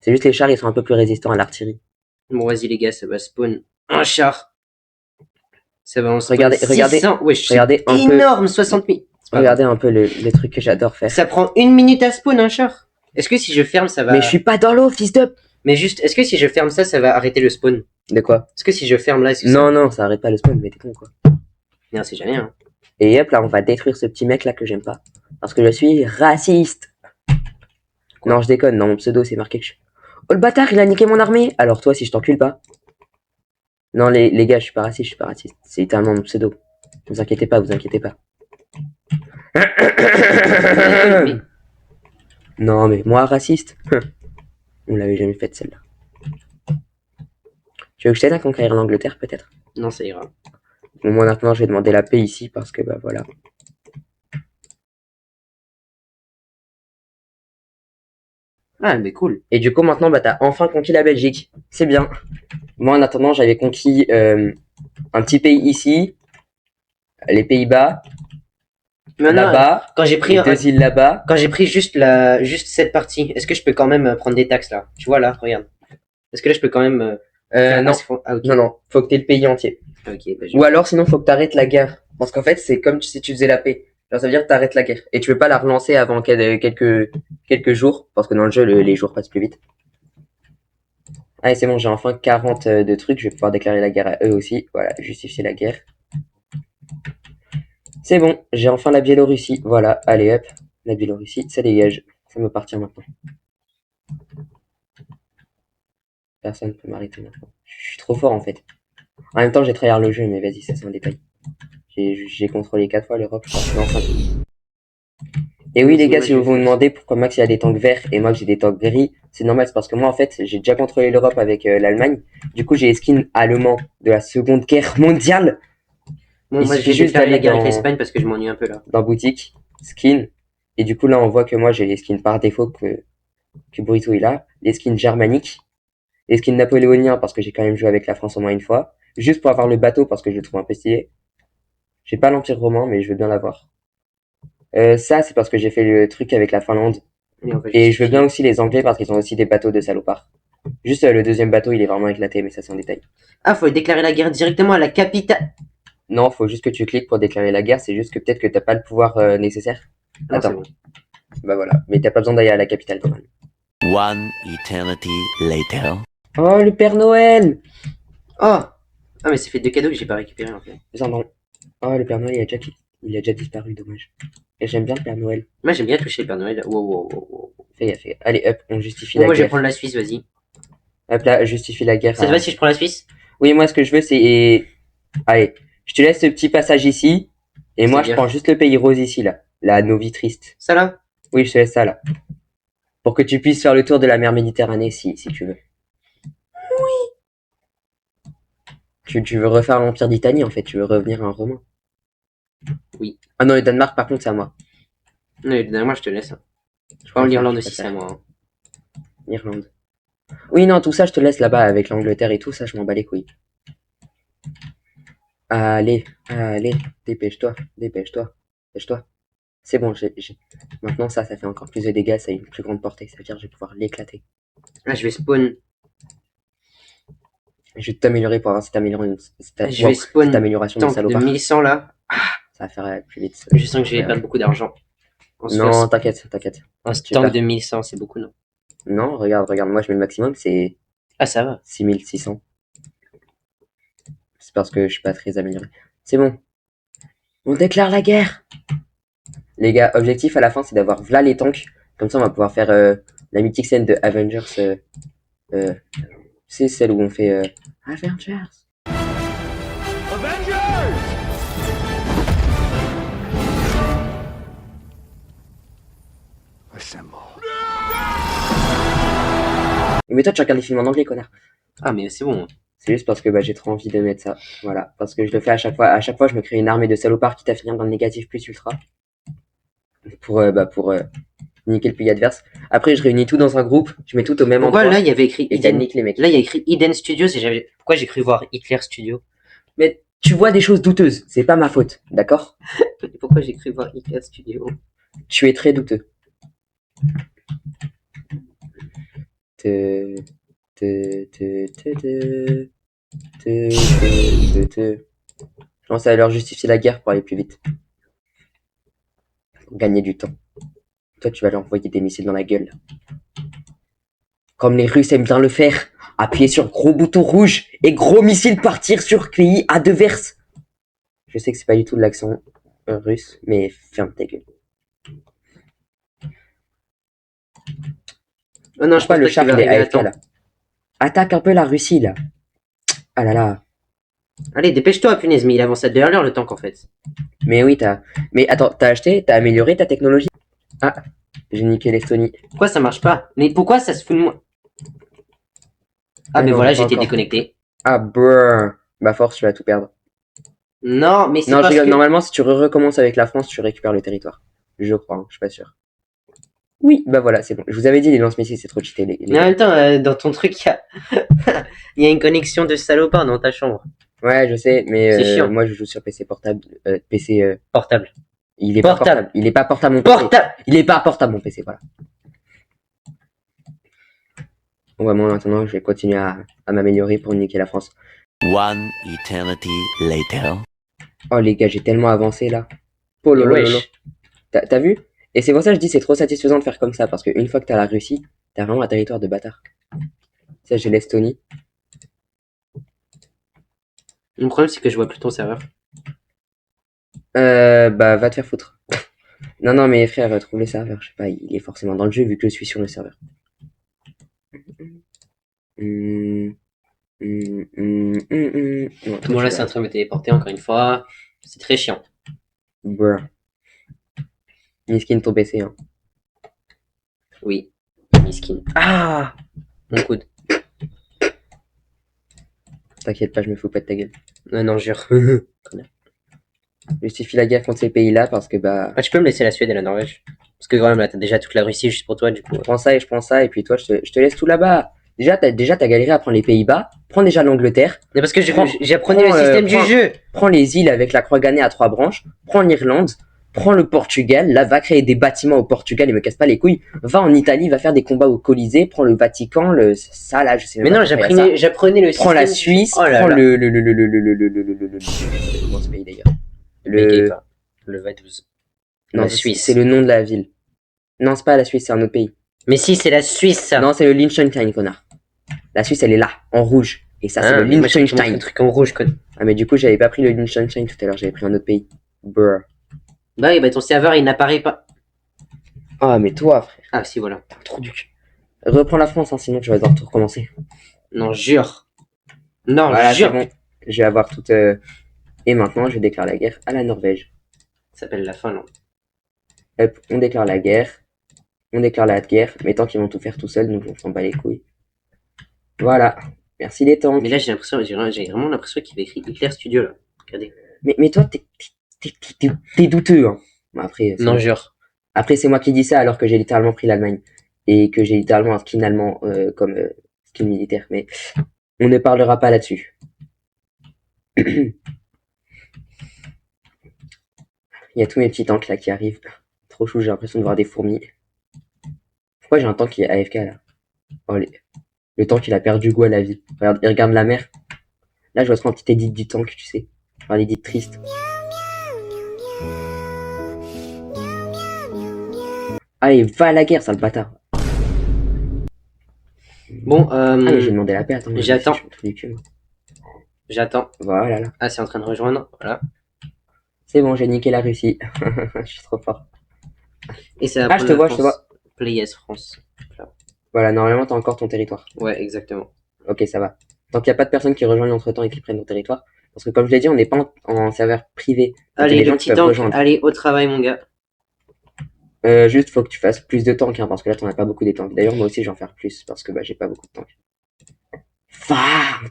Speaker 1: C'est juste les chars, ils sont un peu plus résistants à l'artillerie.
Speaker 2: Bon, vas-y les gars, ça va spawn un char. Ça va en spawn
Speaker 1: Regardez,
Speaker 2: 600. Ouais, c'est
Speaker 1: regardez un
Speaker 2: énorme, 60 000.
Speaker 1: Regardez un peu le truc que j'adore faire.
Speaker 2: Ça prend 1 minute à spawn un char. Est-ce que si je ferme, ça va...
Speaker 1: Mais je suis pas dans l'eau, fils de...
Speaker 2: Mais juste, est-ce que si je ferme ça, ça va arrêter le spawn?
Speaker 1: De quoi?
Speaker 2: Est-ce que si je ferme là, est-ce que
Speaker 1: Non, non, ça arrête pas le spawn, mais t'es con, quoi.
Speaker 2: Non, c'est jamais, hein.
Speaker 1: Et hop, là, on va détruire ce petit mec-là que j'aime pas. Parce que je suis raciste.
Speaker 2: Quoi?
Speaker 1: Non, je déconne, dans mon pseudo, c'est marqué que je... Oh, le bâtard, il a niqué mon armée. Alors toi, si je t'encule pas... Non, les gars, je suis pas raciste, je suis pas raciste. C'est littéralement mon pseudo. Vous inquiétez pas, vous inquiétez pas. Non, mais moi, raciste. On l'avait jamais faite, celle-là. Tu veux que je t'aide à conquérir l'Angleterre, peut-être?
Speaker 2: Non, ça ira.
Speaker 1: Bon, moi, maintenant, je vais demander la paix ici, parce que, bah, voilà.
Speaker 2: Ah, mais cool.
Speaker 1: Et du coup, maintenant, bah, t'as enfin conquis la Belgique. C'est bien. Moi, en attendant, j'avais conquis un petit pays ici, les Pays-Bas, là-bas,
Speaker 2: Quand j'ai pris,
Speaker 1: deux îles là-bas.
Speaker 2: quand j'ai pris juste cette partie, est-ce que je peux quand même prendre des taxes là? Tu vois là, regarde. Est-ce que là je peux quand même...
Speaker 1: Non,
Speaker 2: Ah, ok.
Speaker 1: non, faut que t'aies le pays entier.
Speaker 2: Ok, bah,
Speaker 1: Ou alors, sinon, faut que t'arrêtes la guerre. Parce qu'en fait, c'est comme si tu faisais la paix. Genre, ça veut dire que t'arrêtes la guerre. Et tu veux pas la relancer avant quelques jours, parce que dans le jeu, les jours passent plus vite. Allez, c'est bon, j'ai enfin 40 de trucs, je vais pouvoir déclarer la guerre à eux aussi. Voilà, justifier la guerre. C'est bon, j'ai enfin la Biélorussie. Voilà, allez hop, la Biélorussie, ça dégage. Ça me partir maintenant. Personne ne peut m'arrêter maintenant. Je suis trop fort en fait. En même temps, j'ai trahir le jeu, mais vas-y, ça c'est un détail. J'ai contrôlé 4 fois l'Europe, je crois. Non, 5. Et oui, les gars, si vous vous demandez pourquoi Max il a des tanks verts et moi j'ai des tanks gris, c'est normal, c'est parce que moi en fait, j'ai déjà contrôlé l'Europe avec l'Allemagne. Du coup, j'ai les skins allemands de la Seconde Guerre mondiale.
Speaker 2: Bon,
Speaker 1: Il
Speaker 2: moi
Speaker 1: suffit
Speaker 2: j'ai
Speaker 1: juste
Speaker 2: juste la
Speaker 1: d'aller
Speaker 2: guerre avec
Speaker 1: dans-
Speaker 2: l'Espagne parce que je m'ennuie un peu là.
Speaker 1: dans boutique, skin. Et du coup, là, on voit que moi j'ai les skins par défaut que Burrito il a. Les skins germaniques. Les skins napoléoniens parce que j'ai quand même joué avec la France au moins une fois. Juste pour avoir le bateau parce que je le trouve un peu stylé. J'ai pas l'Empire romain, mais je veux bien l'avoir. Ça, c'est parce que j'ai fait le truc avec la Finlande.
Speaker 2: Et, on va
Speaker 1: Et je veux
Speaker 2: justifier.
Speaker 1: bien aussi les Anglais parce qu'ils ont aussi des bateaux de salopards. Juste le deuxième bateau, il est vraiment éclaté, mais ça c'est un détail.
Speaker 2: Ah, faut déclarer la guerre directement à la capitale.
Speaker 1: Non, faut juste que tu cliques pour déclarer la guerre, c'est juste que peut-être que t'as pas le pouvoir nécessaire.
Speaker 2: Non, c'est
Speaker 1: Attends,
Speaker 2: bon.
Speaker 1: bah voilà. Mais t'as pas besoin d'aller à la capitale quand même.
Speaker 3: One eternity later.
Speaker 1: Oh, le Père Noël!
Speaker 2: Oh! Ah, mais c'est fait 2 cadeaux que j'ai pas récupéré en fait.
Speaker 1: Oh, le Père Noël, il a déjà disparu, dommage. Et j'aime bien le Père Noël.
Speaker 2: Moi j'aime bien toucher le Père Noël. Wow.
Speaker 1: Fais gaffe. Allez, hop, on justifie
Speaker 2: Bon,
Speaker 1: la
Speaker 2: moi je vais
Speaker 1: guerre.
Speaker 2: prendre la Suisse, vas-y.
Speaker 1: Hop là, justifie la guerre.
Speaker 2: Ça te va si je prends la Suisse?
Speaker 1: Oui, moi ce que je veux c'est... Allez, je te laisse ce petit passage ici. Et moi je
Speaker 2: C'est-à-dire
Speaker 1: prends juste le pays rose ici, là. La Novi Triste.
Speaker 2: Ça là?
Speaker 1: Oui, je te laisse ça, là. Pour que tu puisses faire le tour de la mer Méditerranée, si tu veux. Oui. Tu veux refaire l'Empire d'Italie, en fait. Tu veux revenir à un romain.
Speaker 2: Oui.
Speaker 1: Ah non, le Danemark, par contre, c'est à moi.
Speaker 2: Non, moi je te laisse.
Speaker 1: Je
Speaker 2: Pas en
Speaker 1: préfère,
Speaker 2: l'Irlande
Speaker 1: je
Speaker 2: aussi, c'est à
Speaker 1: préfère.
Speaker 2: moi.
Speaker 1: Irlande. Oui, non, tout ça, je te laisse là-bas avec l'Angleterre et tout ça, je m'en bats les couilles. Allez, dépêche-toi. C'est bon, maintenant ça fait encore plus de dégâts, ça a une plus grande portée, ça veut dire que je vais pouvoir l'éclater.
Speaker 2: Ah, je vais spawn.
Speaker 1: Je vais t'améliorer pour avoir cette amélioration,
Speaker 2: Je vais spawn
Speaker 1: cette amélioration de
Speaker 2: tank de
Speaker 1: salopard.
Speaker 2: 1100 là.
Speaker 1: Ça va faire plus vite.
Speaker 2: Je sens que je vais perdre beaucoup d'argent.
Speaker 1: Non, t'inquiète.
Speaker 2: Un
Speaker 1: Tu
Speaker 2: tank
Speaker 1: perds.
Speaker 2: de 1100, c'est beaucoup, non?
Speaker 1: Non, regarde, moi je mets le maximum, c'est
Speaker 2: Ah, ça va.
Speaker 1: 6600. C'est parce que je suis pas très amélioré. C'est bon. On déclare la guerre. Les gars, objectif à la fin, c'est d'avoir v'là les tanks. Comme ça, on va pouvoir faire la mythique scène de Avengers. C'est celle où on fait Avengers. Mais toi, tu regardes les films en anglais, connard.
Speaker 2: Ah, mais c'est bon.
Speaker 1: C'est juste parce que bah, j'ai trop envie de mettre ça. Voilà. Parce que je le fais à chaque fois. À chaque fois, je me crée une armée de salopards qui à finir dans le négatif plus ultra. Pour niquer le pays adverse. Après, je réunis tout dans un groupe. Je mets tout au même
Speaker 2: Pourquoi
Speaker 1: endroit.
Speaker 2: là, il y avait écrit
Speaker 1: Et ça
Speaker 2: Eden...
Speaker 1: nique les mecs.
Speaker 2: Là, il y a écrit Eden Studios et pourquoi j'ai cru voir Hitler Studio?
Speaker 1: Mais Tu vois des choses douteuses, c'est pas ma faute, d'accord?
Speaker 2: Pourquoi j'ai cru voir Hitler Studio?
Speaker 1: Tu es très douteux. Te, te. Je pense à leur justifier la guerre pour aller plus vite. Pour gagner du temps. Toi, tu vas leur envoyer des missiles dans la gueule. Comme les Russes aiment bien le faire. Appuyer sur gros bouton rouge et gros missile partir sur pays adverse. Je sais que c'est pas du tout de l'accent russe, mais ferme ta gueule.
Speaker 2: Oh non, je
Speaker 1: Pourquoi
Speaker 2: pense
Speaker 1: le
Speaker 2: pas
Speaker 1: char
Speaker 2: qu'il va
Speaker 1: il est
Speaker 2: arriver à
Speaker 1: AFK
Speaker 2: temps.
Speaker 1: là? Attaque un peu la Russie là. Ah là là.
Speaker 2: Allez, dépêche-toi, punaise, mais il avance à 2 à l'heure le tank en fait.
Speaker 1: Mais oui, t'as. Mais attends, t'as acheté, t'as amélioré ta technologie? Ah, j'ai niqué l'Estonie.
Speaker 2: Pourquoi ça marche pas? Mais pourquoi ça se fout de moi? Ah, mais
Speaker 1: non,
Speaker 2: voilà,
Speaker 1: pas
Speaker 2: j'étais
Speaker 1: encore.
Speaker 2: déconnecté.
Speaker 1: Ah, brrr. Bah, force, tu vas tout perdre.
Speaker 2: Non, mais c'est
Speaker 1: Non, je
Speaker 2: parce
Speaker 1: rigole.
Speaker 2: que...
Speaker 1: Normalement, si tu recommences avec la France, tu récupères le territoire. Je crois, hein, je suis pas sûr. Oui, bah voilà, c'est bon. Je vous avais dit, les lance-missiles, c'est trop cheaté, les
Speaker 2: Mais en
Speaker 1: gars.
Speaker 2: même temps, dans ton truc, il y a une connexion de salopard dans ta chambre.
Speaker 1: Ouais, je sais, mais
Speaker 2: C'est chiant.
Speaker 1: moi, je joue sur PC portable. PC,
Speaker 2: Portable.
Speaker 1: il est pas
Speaker 2: Portable.
Speaker 1: portable. Il est pas portable, mon PC.
Speaker 2: Portable.
Speaker 1: Il est pas portable, mon PC, voilà. Bon, bah, moi, maintenant, je vais continuer à m'améliorer pour niquer la France.
Speaker 3: One eternity later.
Speaker 1: Oh, les gars, j'ai tellement avancé, là. Oh,
Speaker 2: Mais
Speaker 1: lolo, lolo.
Speaker 2: wesh.
Speaker 1: T'as vu? Et c'est pour ça que je dis c'est trop satisfaisant de faire comme ça, parce qu'une fois que t'as la Russie, t'as vraiment un territoire de bâtard. Ça, j'ai l'Estonie.
Speaker 2: Le problème, c'est que je vois plus ton serveur.
Speaker 1: Bah, va te faire foutre. Non, non, mais frère, trouve le serveur. Je sais pas, il est forcément dans le jeu vu que je suis sur le serveur. Non, toi,
Speaker 2: Bon,
Speaker 1: tu
Speaker 2: là, c'est
Speaker 1: vas-
Speaker 2: en train de me téléporter encore une fois. C'est très chiant.
Speaker 1: Bruh. Miskin ton PC, hein.
Speaker 2: Oui. Miskin.
Speaker 1: Ah!
Speaker 2: Mon coude.
Speaker 1: T'inquiète pas, je me fous pas de ta gueule.
Speaker 2: Non, non, jure.
Speaker 1: Justifie la guerre contre ces pays-là parce que bah.
Speaker 2: Ah, tu peux me laisser la Suède et la Norvège? Parce que quand même, là, t'as déjà toute la Russie juste pour toi, du coup.
Speaker 1: Je prends ça et je prends ça, et puis toi, je te laisse tout là-bas. Déjà, t'as galéré à prendre les Pays-Bas. Prends déjà l'Angleterre.
Speaker 2: Mais parce que
Speaker 1: Prends-
Speaker 2: j'apprenais le
Speaker 1: prends,
Speaker 2: système
Speaker 1: prends-
Speaker 2: du jeu.
Speaker 1: Prends les îles avec la croix gammée à 3 branches. Prends l'Irlande. Prends le Portugal. Là, va créer des bâtiments au Portugal et me casse pas les couilles. Va en Italie, va faire des combats au Colisée. Prends le Vatican, ça là, je sais
Speaker 2: Mais
Speaker 1: même
Speaker 2: non,
Speaker 1: pas pourquoi il y a ça.
Speaker 2: j'apprenais le
Speaker 1: Prends
Speaker 2: système.
Speaker 1: la Suisse.
Speaker 2: Oh là
Speaker 1: Prends
Speaker 2: là.
Speaker 1: comment ce pays d'ailleurs?
Speaker 2: Le... Pas. Le Vaduz.
Speaker 1: Non,
Speaker 2: La
Speaker 1: c'est
Speaker 2: Suisse.
Speaker 1: le nom de la ville. Non, c'est pas la Suisse, c'est un autre pays.
Speaker 2: Mais si, c'est la Suisse, ça.
Speaker 1: Non, c'est le Liechtenstein, connard. La Suisse, elle est là, en rouge. Et ça, c'est le
Speaker 2: mais moi, je te montre un
Speaker 1: Liechtenstein.
Speaker 2: truc en rouge, quoi.
Speaker 1: Ah, mais du coup, j'avais pas pris le Liechtenstein tout à l'heure, j'avais pris un autre pays. Brr.
Speaker 2: Bah oui, bah ton serveur, il n'apparaît pas.
Speaker 1: Ah, mais toi, frère,
Speaker 2: Ah, si, voilà.
Speaker 1: t'as un trou du cul. Reprends la France, hein, sinon tu vas devoir tout recommencer.
Speaker 2: Non, jure. Non,
Speaker 1: Voilà, c'est
Speaker 2: jure.
Speaker 1: bon. Je vais avoir toute. Et maintenant, je déclare la guerre à la Norvège.
Speaker 2: Ça s'appelle la Finlande.
Speaker 1: Hop, on déclare la guerre. On déclare la guerre. Mais tant qu'ils vont tout faire tout seuls, nous, on s'en bat les couilles. Voilà. Merci les tanks.
Speaker 2: Mais là, j'ai vraiment l'impression qu'il y avait écrit Hitler Studio, là. Regardez.
Speaker 1: Mais toi, t'es douteux, hein. Bon, après,
Speaker 2: Non, jure.
Speaker 1: après, c'est moi qui dis ça alors que j'ai littéralement pris l'Allemagne. Et que j'ai littéralement un skin allemand comme skin militaire. Mais on ne parlera pas là-dessus. Il y a tous mes petits tanks là qui arrivent. Trop chou, j'ai l'impression de voir des fourmis. Pourquoi j'ai un tank qui est AFK là? Oh, le tank il a perdu goût à la vie. Regarde, il regarde la mer. Là, je vois trop un petit edit du tank, tu sais. Un edit triste. Allez, va à la guerre, sale bâtard.
Speaker 2: Bon,
Speaker 1: Ah, mais j'ai demandé la paix, attends.
Speaker 2: j'attends.
Speaker 1: Je me fous du cul, moi.
Speaker 2: J'attends.
Speaker 1: Voilà, là.
Speaker 2: Ah, c'est en train de rejoindre. Voilà.
Speaker 1: C'est bon, j'ai niqué la Russie. Je suis trop fort.
Speaker 2: Et c'est la
Speaker 1: Ah, je te vois, je te vois.
Speaker 2: Play as France.
Speaker 1: Voilà, normalement, t'as encore ton territoire.
Speaker 2: Ouais, exactement.
Speaker 1: Ok, ça va. Tant qu'il n'y a pas de personnes qui rejoignent entre temps et qui prennent ton territoire. Parce que comme je l'ai dit, on n'est pas en serveur privé. Donc, il y a
Speaker 2: Allez,
Speaker 1: des
Speaker 2: le
Speaker 1: gens qui
Speaker 2: petit
Speaker 1: peuvent
Speaker 2: tank.
Speaker 1: rejoindre.
Speaker 2: Allez, au travail, mon gars.
Speaker 1: Juste, faut que tu fasses plus de tanks, hein, parce que là, t'en as pas beaucoup des tanks. D'ailleurs, moi aussi, je vais en faire plus, parce que bah, j'ai pas beaucoup de tanks.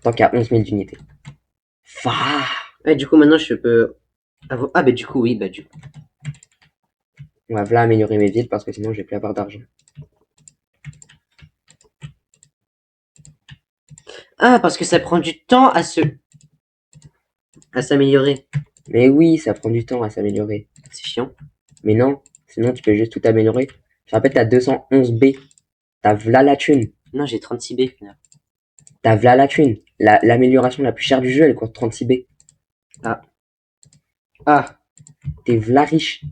Speaker 1: Tank à 11 000 d'unités.
Speaker 2: Ouais, du coup, maintenant, je peux... Ah, bah du coup, oui, bah du coup.
Speaker 1: On va voilà améliorer mes villes, parce que sinon, je vais plus avoir d'argent.
Speaker 2: Ah, parce que ça prend du temps à se... À s'améliorer.
Speaker 1: Mais oui, ça prend du temps à s'améliorer.
Speaker 2: C'est chiant.
Speaker 1: Mais non, sinon tu peux juste tout améliorer. Je rappelle, t'as 211 B. T'as v'là la thune.
Speaker 2: Non, j'ai 36 B, finalement.
Speaker 1: T'as v'là la thune. L'amélioration la plus chère du jeu, elle coûte 36 B.
Speaker 2: Ah,
Speaker 1: T'es v'là riche.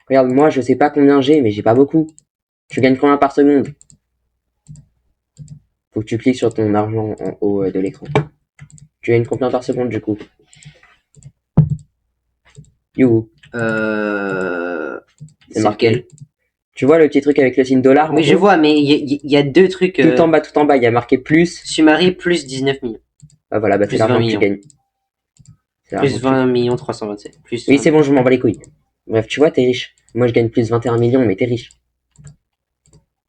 Speaker 1: Regarde, moi, je sais pas combien j'ai, mais j'ai pas beaucoup. Tu gagnes combien par seconde? Faut que tu cliques sur ton argent en haut de l'écran. Tu gagnes combien par seconde, du coup? Youhou.
Speaker 2: c'est
Speaker 1: marqué.
Speaker 2: lequel?
Speaker 1: Tu vois le petit truc avec le signe dollar?
Speaker 2: Oui, je vois, mais il y a deux trucs.
Speaker 1: Tout en bas, il y a marqué plus.
Speaker 2: Sumari plus 19 millions.
Speaker 1: Ah voilà, bah c'est
Speaker 2: Plus
Speaker 1: l'argent
Speaker 2: 20
Speaker 1: que tu
Speaker 2: millions.
Speaker 1: gagnes. C'est l'argent
Speaker 2: Plus
Speaker 1: que tu-
Speaker 2: 20 millions 327. Plus
Speaker 1: Oui,
Speaker 2: 20.
Speaker 1: c'est bon, je m'en bats les couilles. Bref, tu vois, t'es riche. Moi, je gagne plus 21 millions, mais t'es riche.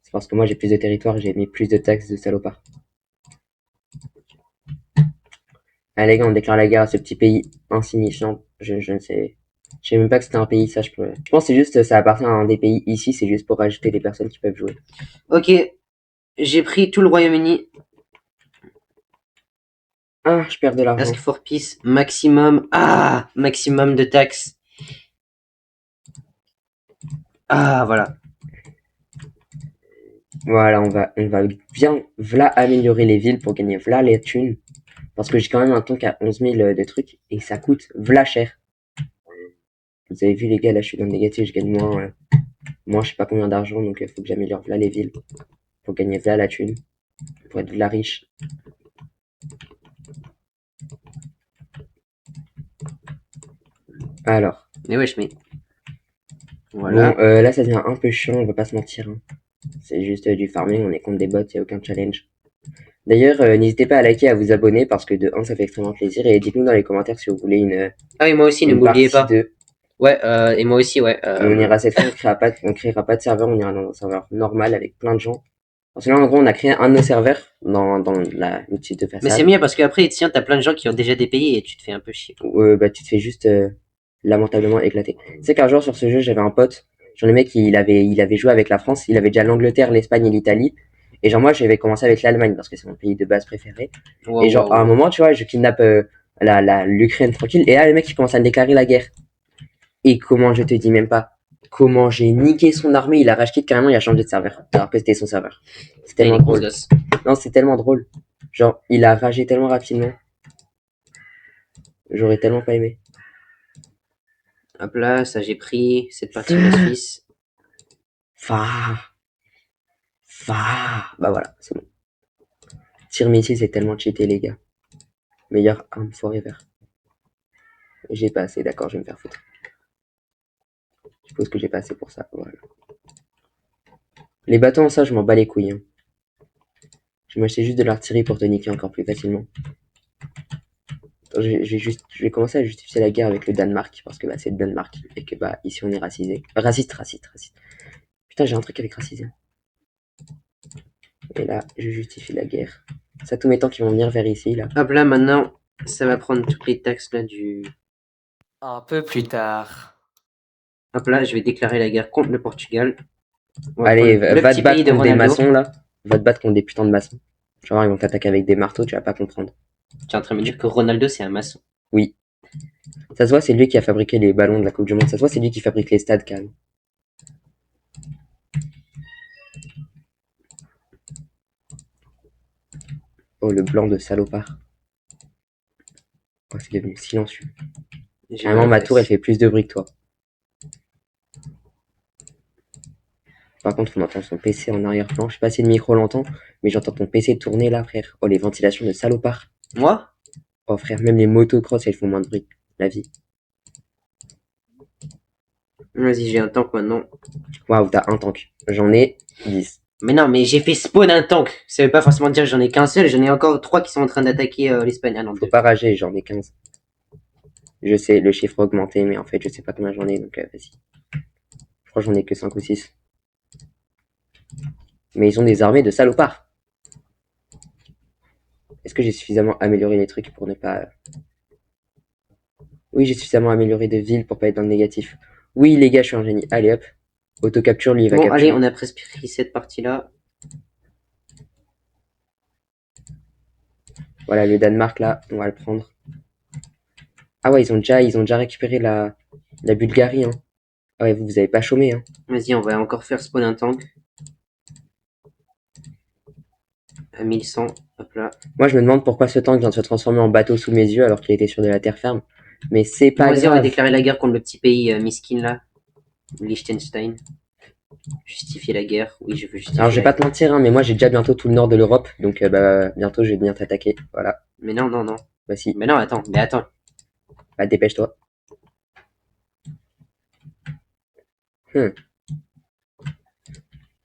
Speaker 1: C'est parce que moi, j'ai plus de territoire et j'ai mis plus de taxes de salopard. Allez, les gars, on déclare la guerre à ce petit pays insignifiant. Je ne sais. Je sais même pas que c'était un pays, ça, je pense que c'est juste, ça appartient à un des pays ici, c'est juste pour rajouter des personnes qui peuvent jouer.
Speaker 2: Ok, j'ai pris tout le Royaume-Uni.
Speaker 1: Ah, je perds de l'argent.
Speaker 2: Ask for peace. Maximum. Ah, maximum de taxes. Ah, voilà.
Speaker 1: Voilà, on va bien, v'là améliorer les villes pour gagner v'là les thunes. Parce que j'ai quand même un tank à 11 000 de trucs et ça coûte v'là cher. Vous avez vu les gars, là je suis dans le négatif, je gagne moins je sais pas combien d'argent, donc il faut que j'améliore v'là les villes. Pour gagner v'là la thune. Pour être v'là riche. Alors.
Speaker 2: Mais wesh, mais. Voilà.
Speaker 1: Bon, là ça devient un peu chiant, on va pas se mentir. Hein. C'est juste du farming, on est contre des bots, y a aucun challenge. D'ailleurs, n'hésitez pas à liker et à vous abonner parce que de 1 ça fait extrêmement plaisir et dites-nous dans les commentaires si vous voulez
Speaker 2: Ah oui, moi aussi, ne
Speaker 1: une
Speaker 2: m'oubliez
Speaker 1: partie
Speaker 2: pas.
Speaker 1: 2.
Speaker 2: Ouais, et moi aussi, ouais.
Speaker 1: Mais on ira cette fois, on créera pas de serveur, on ira dans un serveur normal avec plein de gens. Parce que là, en gros, on a créé un de nos serveurs dans le site de façade.
Speaker 2: Mais c'est mieux parce qu'après, tiens, t'as plein de gens qui ont déjà des pays et tu te fais un peu chier.
Speaker 1: Où, bah, tu te fais juste lamentablement éclater. Tu sais qu'un jour sur ce jeu, j'avais un pote, genre le mec, il avait joué avec la France, il avait déjà l'Angleterre, l'Espagne et l'Italie. Et genre moi, j'avais commencé avec l'Allemagne parce que c'est mon pays de base préféré.
Speaker 2: Wow,
Speaker 1: Et genre,
Speaker 2: wow,
Speaker 1: à un
Speaker 2: wow.
Speaker 1: moment, tu vois, je kidnappe l'Ukraine tranquille. Et là, le mec, il commence à me déclarer la guerre. Et comment je te dis même pas comment j'ai niqué son armée, il a racheté carrément, il a changé de serveur. Alors que c'était son serveur. C'est
Speaker 2: Et
Speaker 1: tellement
Speaker 2: les grosses
Speaker 1: drôle.
Speaker 2: gosses.
Speaker 1: Non, c'est tellement drôle. Genre, il a ragé tellement rapidement. J'aurais tellement pas aimé.
Speaker 2: Hop là, ça j'ai pris. Cette partie de la Suisse.
Speaker 1: Bah voilà, c'est bon. Tir missile, c'est tellement cheaté, les gars. Meilleure arme forever. J'ai pas assez, d'accord, je vais me faire foutre. Je suppose que j'ai pas assez pour ça, voilà. Les bâtons, ça, je m'en bats les couilles. Hein. Je vais m'acheter juste de l'artillerie pour te niquer encore plus facilement. Je vais commencer à justifier la guerre avec le Danemark, parce que bah, c'est le Danemark, et que bah, ici on est racisé. Raciste. Putain, j'ai un truc avec racisé. Et là, je justifie la guerre. Ça, tous mes temps qui vont venir vers ici, là.
Speaker 2: Hop là, maintenant, ça va prendre toutes les taxes là du.
Speaker 4: Un peu plus tard.
Speaker 2: Hop là, je vais déclarer la guerre contre le Portugal. On va
Speaker 1: Allez,
Speaker 2: prendre le
Speaker 1: va
Speaker 2: petit
Speaker 1: te battre
Speaker 2: pays de
Speaker 1: contre des
Speaker 2: Ronaldo.
Speaker 1: maçons, là. Va te battre contre des putains de maçons. Tu vas voir, ils vont t'attaquer avec des marteaux, tu vas pas comprendre.
Speaker 2: Tu es en train de me dire que Ronaldo c'est un maçon.
Speaker 1: Oui. Ça se voit, c'est lui qui a fabriqué les ballons de la Coupe du Monde. Ça se voit, c'est lui qui fabrique les stades, quand même. Oh, le blanc de salopard. Oh, c'est devenu silencieux.
Speaker 2: J'ai
Speaker 1: Carrément,
Speaker 2: mal aux
Speaker 1: ma tour, elle
Speaker 2: fesses.
Speaker 1: fait plus de bruit que toi. Par contre, on entend son PC en arrière-plan. Je sais pas si le micro l'entend, mais j'entends ton PC tourner là, frère. Oh, les ventilations de salopard.
Speaker 2: Moi?
Speaker 1: Oh, frère, même les motocross, elles font moins de bruit. La vie.
Speaker 2: Vas-y, j'ai un tank maintenant.
Speaker 1: Waouh, t'as un tank. J'en ai 10.
Speaker 2: Mais non, mais j'ai fait spawn un tank. Ça veut pas forcément dire que j'en ai qu'un seul. J'en ai encore 3 qui sont en train d'attaquer l'Espagne. Ah non,
Speaker 1: Faut
Speaker 2: 2.
Speaker 1: pas rager, j'en ai 15. Je sais, le chiffre a augmenté, mais en fait, je sais pas combien j'en ai, donc vas-y. Je crois que j'en ai que 5 ou 6. Mais ils ont des armées de salopards. Est-ce que j'ai suffisamment amélioré les trucs pour ne pas... Oui, j'ai suffisamment amélioré de villes pour pas être dans le négatif. Oui, les gars, je suis un génie. Allez, hop. Auto-capture, lui, il va
Speaker 2: Bon,
Speaker 1: capturer.
Speaker 2: allez, on a presque pris cette partie-là.
Speaker 1: Voilà, le Danemark, là, on va le prendre. Ah ouais, ils ont déjà récupéré la Bulgarie, hein. Ah ouais, vous avez pas chômé, hein.
Speaker 2: Vas-y, on va encore faire spawn un tank. À 1100, hop là.
Speaker 1: Moi, je me demande pourquoi ce tank vient de se transformer en bateau sous mes yeux alors qu'il était sur de la terre ferme. Mais c'est
Speaker 2: Bon,
Speaker 1: pas
Speaker 2: vas-y, on va
Speaker 1: grave.
Speaker 2: déclarer la guerre contre le petit pays miskin là. Liechtenstein. Justifier la guerre. Oui, je veux justifier
Speaker 1: Alors, je vais
Speaker 2: la
Speaker 1: pas te mentir, hein, mais moi, j'ai déjà bientôt tout le nord de l'Europe. Donc, bah, bientôt, je vais venir t'attaquer. Voilà.
Speaker 2: Mais non, non, non.
Speaker 1: Bah, si.
Speaker 2: Mais non, attends, mais attends.
Speaker 1: Bah, dépêche-toi.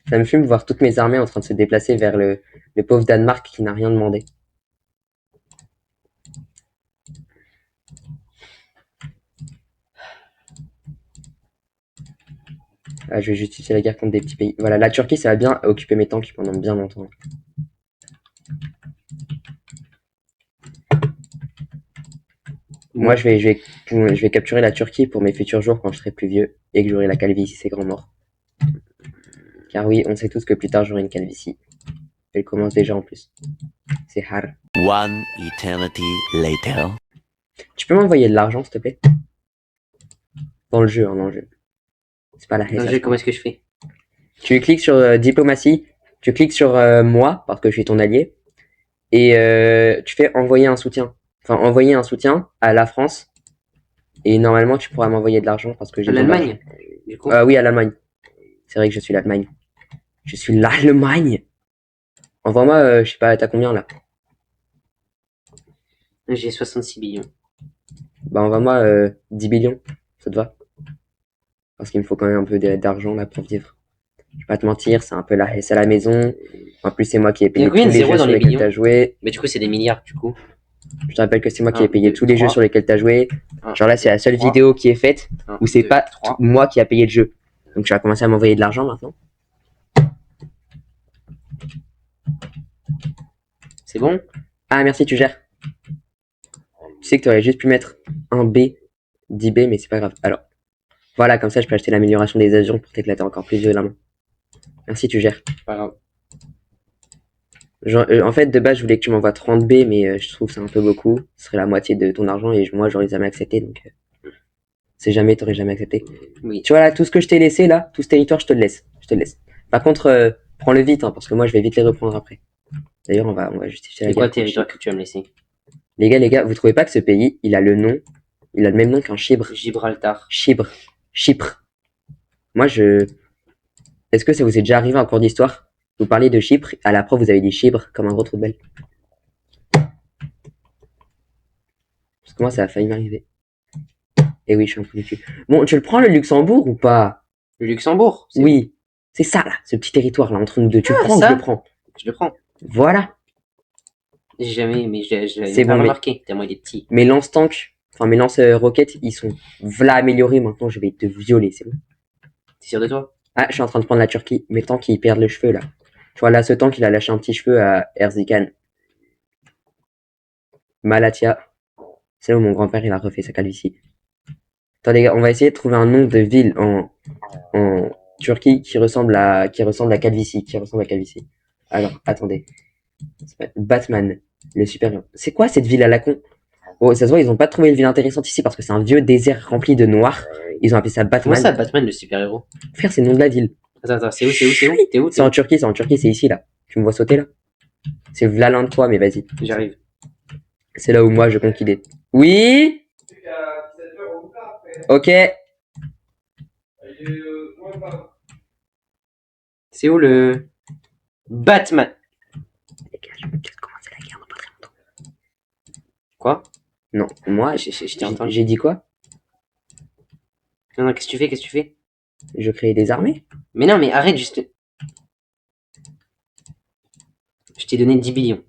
Speaker 1: Ça me fume voir toutes mes armées en train de se déplacer vers le pauvre Danemark qui n'a rien demandé. Ah, je vais justifier la guerre contre des petits pays. Voilà, la Turquie, ça va bien occuper mes tanks pendant bien longtemps. Moi, je vais capturer la Turquie pour mes futurs jours quand je serai plus vieux et que j'aurai la calvitie, c'est grand mort. Car oui, on sait tous que plus tard j'aurai une calvitie. Elle commence déjà en plus. C'est hard.
Speaker 3: One eternity later.
Speaker 1: Tu peux m'envoyer de l'argent, s'il te plaît? Dans le jeu, hein, dans le jeu. C'est pas la
Speaker 2: Dans le
Speaker 1: haine.
Speaker 2: jeu, comment est-ce que je fais?
Speaker 1: Tu cliques sur diplomatie, tu cliques sur moi, parce que je suis ton allié, et tu fais envoyer un soutien. Enfin, envoyer un soutien à la France, et normalement tu pourras m'envoyer de l'argent parce que j'ai
Speaker 2: À
Speaker 1: besoin
Speaker 2: l'Allemagne,
Speaker 1: d'argent.
Speaker 2: du coup.
Speaker 1: Oui, à l'Allemagne. C'est vrai que je suis l'Allemagne. Je suis l'Allemagne. Envoie-moi, je sais pas, t'as combien là?
Speaker 2: J'ai 66 billions.
Speaker 1: Bah envoie-moi 10 billions, ça te va? Parce qu'il me faut quand même un peu d'argent là pour vivre. Je vais pas te mentir, c'est un peu la haisse à la maison. En plus, c'est moi qui ai
Speaker 2: Il y a
Speaker 1: payé
Speaker 2: combien
Speaker 1: tous
Speaker 2: de
Speaker 1: les
Speaker 2: zéros
Speaker 1: jeux
Speaker 2: dans
Speaker 1: sur
Speaker 2: les
Speaker 1: lesquels
Speaker 2: billions?
Speaker 1: t'as joué.
Speaker 2: Mais du coup, c'est des milliards, du coup.
Speaker 1: Je te rappelle que c'est moi qui ai
Speaker 2: 1,
Speaker 1: payé
Speaker 2: 2,
Speaker 1: tous les jeux
Speaker 2: 3.
Speaker 1: sur lesquels t'as joué.
Speaker 2: 1,
Speaker 1: Genre là, c'est la seule
Speaker 2: 3.
Speaker 1: vidéo qui est faite
Speaker 2: 1,
Speaker 1: où c'est
Speaker 2: 2,
Speaker 1: pas
Speaker 2: 3.
Speaker 1: moi qui a payé le jeu. Donc tu vas commencer à m'envoyer de l'argent maintenant.
Speaker 2: C'est bon?
Speaker 1: Ah merci, tu gères. Tu sais que tu aurais juste pu mettre un B, 10 B, mais c'est pas grave. Alors, voilà, comme ça je peux acheter l'amélioration des avions pour t'éclater encore plus violemment. Merci, tu gères.
Speaker 2: Pas grave.
Speaker 1: Genre, en fait, de base, je voulais que tu m'envoies 30 B, mais je trouve que c'est un peu beaucoup. Ce serait la moitié de ton argent et moi, j'aurais jamais accepté. Donc, c'est jamais, t'aurais jamais accepté.
Speaker 2: Oui.
Speaker 1: Tu vois là, tout ce que je t'ai laissé là, tout ce territoire, je te le laisse. Je te le laisse. Par contre, prends-le vite, hein, parce que moi, je vais vite les reprendre après. D'ailleurs, on va justifier la
Speaker 2: C'est quoi
Speaker 1: guerre
Speaker 2: le
Speaker 1: contre
Speaker 2: territoire
Speaker 1: Chypre.
Speaker 2: que tu vas me laisser?
Speaker 1: Les gars, vous trouvez pas que ce pays, il a le même nom qu'un Chypre?
Speaker 2: Gibraltar.
Speaker 1: Chypre. Chypre. Moi, est-ce que ça vous est déjà arrivé en cours d'histoire? Vous parlez de Chypre, à la prof, vous avez dit Chypre comme un gros trou de balle. Parce que moi, ça a failli m'arriver. Et oui, je suis un peu du cul. Bon, tu le prends le Luxembourg ou pas?
Speaker 2: Le Luxembourg?
Speaker 1: Oui. C'est ça, là, ce petit territoire, là, entre nous deux. Tu le prends ou je
Speaker 2: ça
Speaker 1: le prends?
Speaker 2: Je le prends.
Speaker 1: Voilà.
Speaker 2: J'ai jamais, mais je l'avais
Speaker 1: C'est
Speaker 2: même pas
Speaker 1: bon,
Speaker 2: remarqué, tellement il est petit.
Speaker 1: mes lance-tanks, enfin mes lance-roquettes, ils sont v'là améliorés. Maintenant, je vais te violer, c'est bon.
Speaker 2: T'es sûr de toi?
Speaker 1: Ah, je suis en train de prendre la Turquie. Mes tanks, ils perdent le cheveu, là. Tu vois, là, ce tank, il a lâché un petit cheveu à Erzincan. Malatya. C'est là où mon grand-père, il a refait sa calvitie. Attends, les gars, on va essayer de trouver un nom de ville en Turquie qui ressemble à Calvitie, qui ressemble à Calvitie. Alors, attendez. Batman, le super-héros. C'est quoi cette ville à la con? Oh, ça se voit, ils ont pas trouvé une ville intéressante ici parce que c'est un vieux désert rempli de noir. Ils ont appelé ça
Speaker 2: Comment ça,
Speaker 1: Batman.
Speaker 2: Batman, le super-héros?
Speaker 1: Frère, c'est le nom de la ville.
Speaker 2: Attends, c'est où, c'est où, c'est où? T'es où?
Speaker 1: C'est en Turquie, c'est ici, là. Tu me vois sauter, là? C'est v'là l'un de toi, mais vas-y.
Speaker 2: J'arrive.
Speaker 1: C'est là où moi, je conquis des... Oui? Ok.
Speaker 2: C'est où le... Batman?
Speaker 1: Les gars, je vais peut-être commencer la guerre dans pas très longtemps.
Speaker 2: Quoi?
Speaker 1: Non, moi,
Speaker 2: Je t'ai entendu.
Speaker 1: j'ai dit quoi?
Speaker 2: Non, non, qu'est-ce que tu fais? Qu'est-ce que tu fais?
Speaker 1: Je crée des armées?
Speaker 2: Mais non, mais arrête juste. Je t'ai donné 10 billions.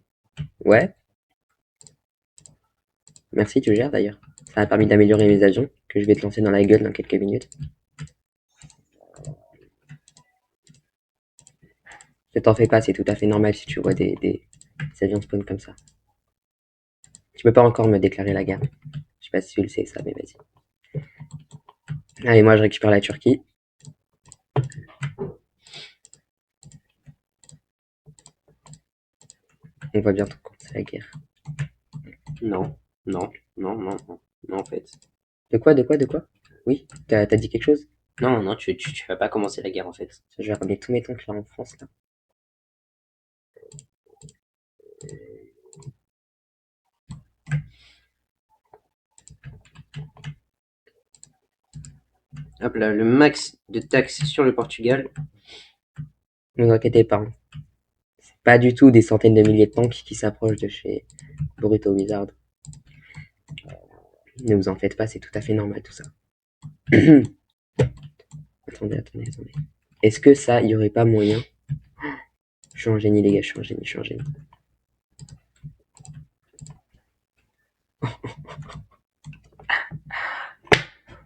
Speaker 1: Ouais. Merci, tu gères d'ailleurs. Ça m'a permis d'améliorer mes avions, que je vais te lancer dans la gueule dans quelques minutes. Ne t'en fais pas, c'est tout à fait normal si tu vois des avions spawn comme ça. Tu peux pas encore me déclarer la guerre. Je sais pas si tu le sais ça, mais vas-y. Allez, moi je récupère la Turquie. On va bientôt commencer la guerre.
Speaker 2: Non, non, non, non, non. Non, en fait.
Speaker 1: De quoi? Oui, t'as dit quelque chose?
Speaker 2: Non, non, tu vas pas commencer la guerre, en fait.
Speaker 1: Je vais ramener tous mes tanks là en France là.
Speaker 2: Hop là, le max de taxes sur le Portugal.
Speaker 1: Ne vous inquiétez pas, hein. C'est pas du tout des centaines de milliers de tanks qui s'approchent de chez Boruto Wizard. Ne vous en faites pas, c'est tout à fait normal tout ça. Attendez. Est-ce que ça, il y aurait pas moyen? Je suis un génie les gars, je suis un génie.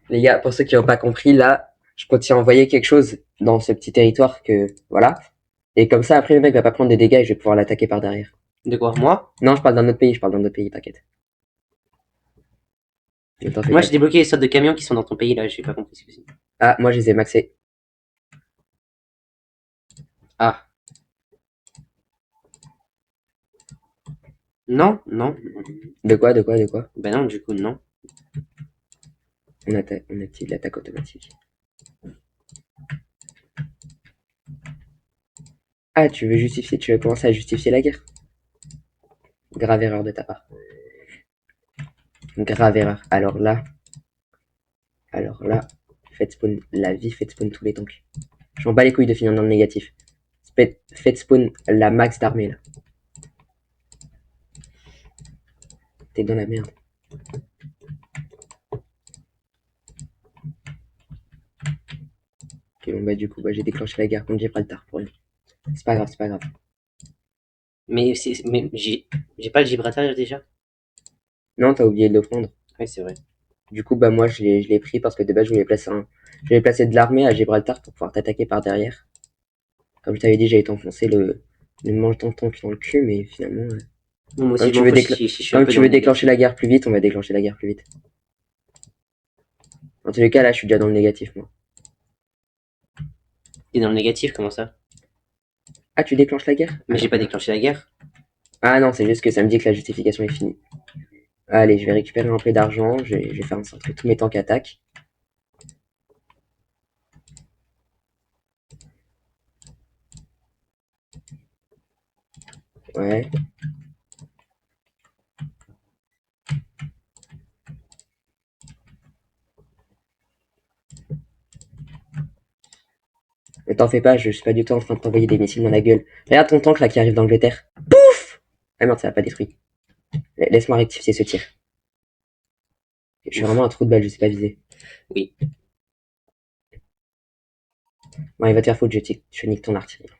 Speaker 1: Les gars, pour ceux qui n'ont pas compris, là, je continue à envoyer quelque chose dans ce petit territoire que, voilà. Et comme ça, après, le mec va pas prendre des dégâts et je vais pouvoir l'attaquer par derrière.
Speaker 2: De quoi? Moi?
Speaker 1: Non, je parle d'un autre pays, t'inquiète. Ne t'en fais
Speaker 2: Moi,
Speaker 1: pas.
Speaker 2: j'ai débloqué les sortes de camions qui sont dans ton pays, là. J'ai pas compris ce que c'est.
Speaker 1: Ah, moi, je les ai maxés.
Speaker 2: Ah. Non, non.
Speaker 1: De quoi?
Speaker 2: Ben non, du coup, non.
Speaker 1: On active l'attaque automatique. Ah, tu veux commencer à justifier la guerre? Grave erreur de ta part. Grave erreur. Alors là, faites spawn la vie, faites spawn tous les tanks. Je m'en bats les couilles de finir dans le négatif. Faites spawn la max d'armée là. T'es dans la merde. Ok, bon bah du coup, j'ai déclenché la guerre contre Gibraltar pour lui. C'est pas grave.
Speaker 2: Mais j'ai pas le Gibraltar déjà?
Speaker 1: Non, t'as oublié de le prendre.
Speaker 2: Oui, c'est vrai.
Speaker 1: Du coup, moi je l'ai pris parce que de base je voulais placer de l'armée à Gibraltar pour pouvoir t'attaquer par derrière. Comme je t'avais dit, j'allais t'enfoncer le mange ton tank dans le cul, mais finalement.
Speaker 2: Bon, moi aussi,
Speaker 1: Comme
Speaker 2: je
Speaker 1: tu
Speaker 2: m'en
Speaker 1: veux,
Speaker 2: fous si je suis un
Speaker 1: comme
Speaker 2: peu
Speaker 1: tu
Speaker 2: dans
Speaker 1: veux
Speaker 2: le
Speaker 1: déclencher
Speaker 2: négatif.
Speaker 1: la guerre plus vite, on va déclencher la guerre plus vite. En tous les cas, là, je suis déjà dans le négatif, moi.
Speaker 2: T'es dans le négatif, comment ça?
Speaker 1: Ah, tu déclenches la guerre?
Speaker 2: Mais j'ai
Speaker 1: Alors
Speaker 2: pas
Speaker 1: là.
Speaker 2: déclenché la guerre.
Speaker 1: Ah non, c'est juste que ça me dit que la justification est finie. Allez, je vais récupérer un peu d'argent, je vais faire en sorte que tous mes tanks attaquent. Ouais. Ne t'en fais pas, je suis pas du tout en train de t'envoyer des missiles dans la gueule. Regarde ton tank là qui arrive d'Angleterre. Pouf! Ah merde, ça l'a pas détruit. Laisse-moi rectifier ce tir. Je suis vraiment un trou de balle, je sais pas viser.
Speaker 2: Oui.
Speaker 1: Bon, il va te faire foutre, je nique ton artillerie.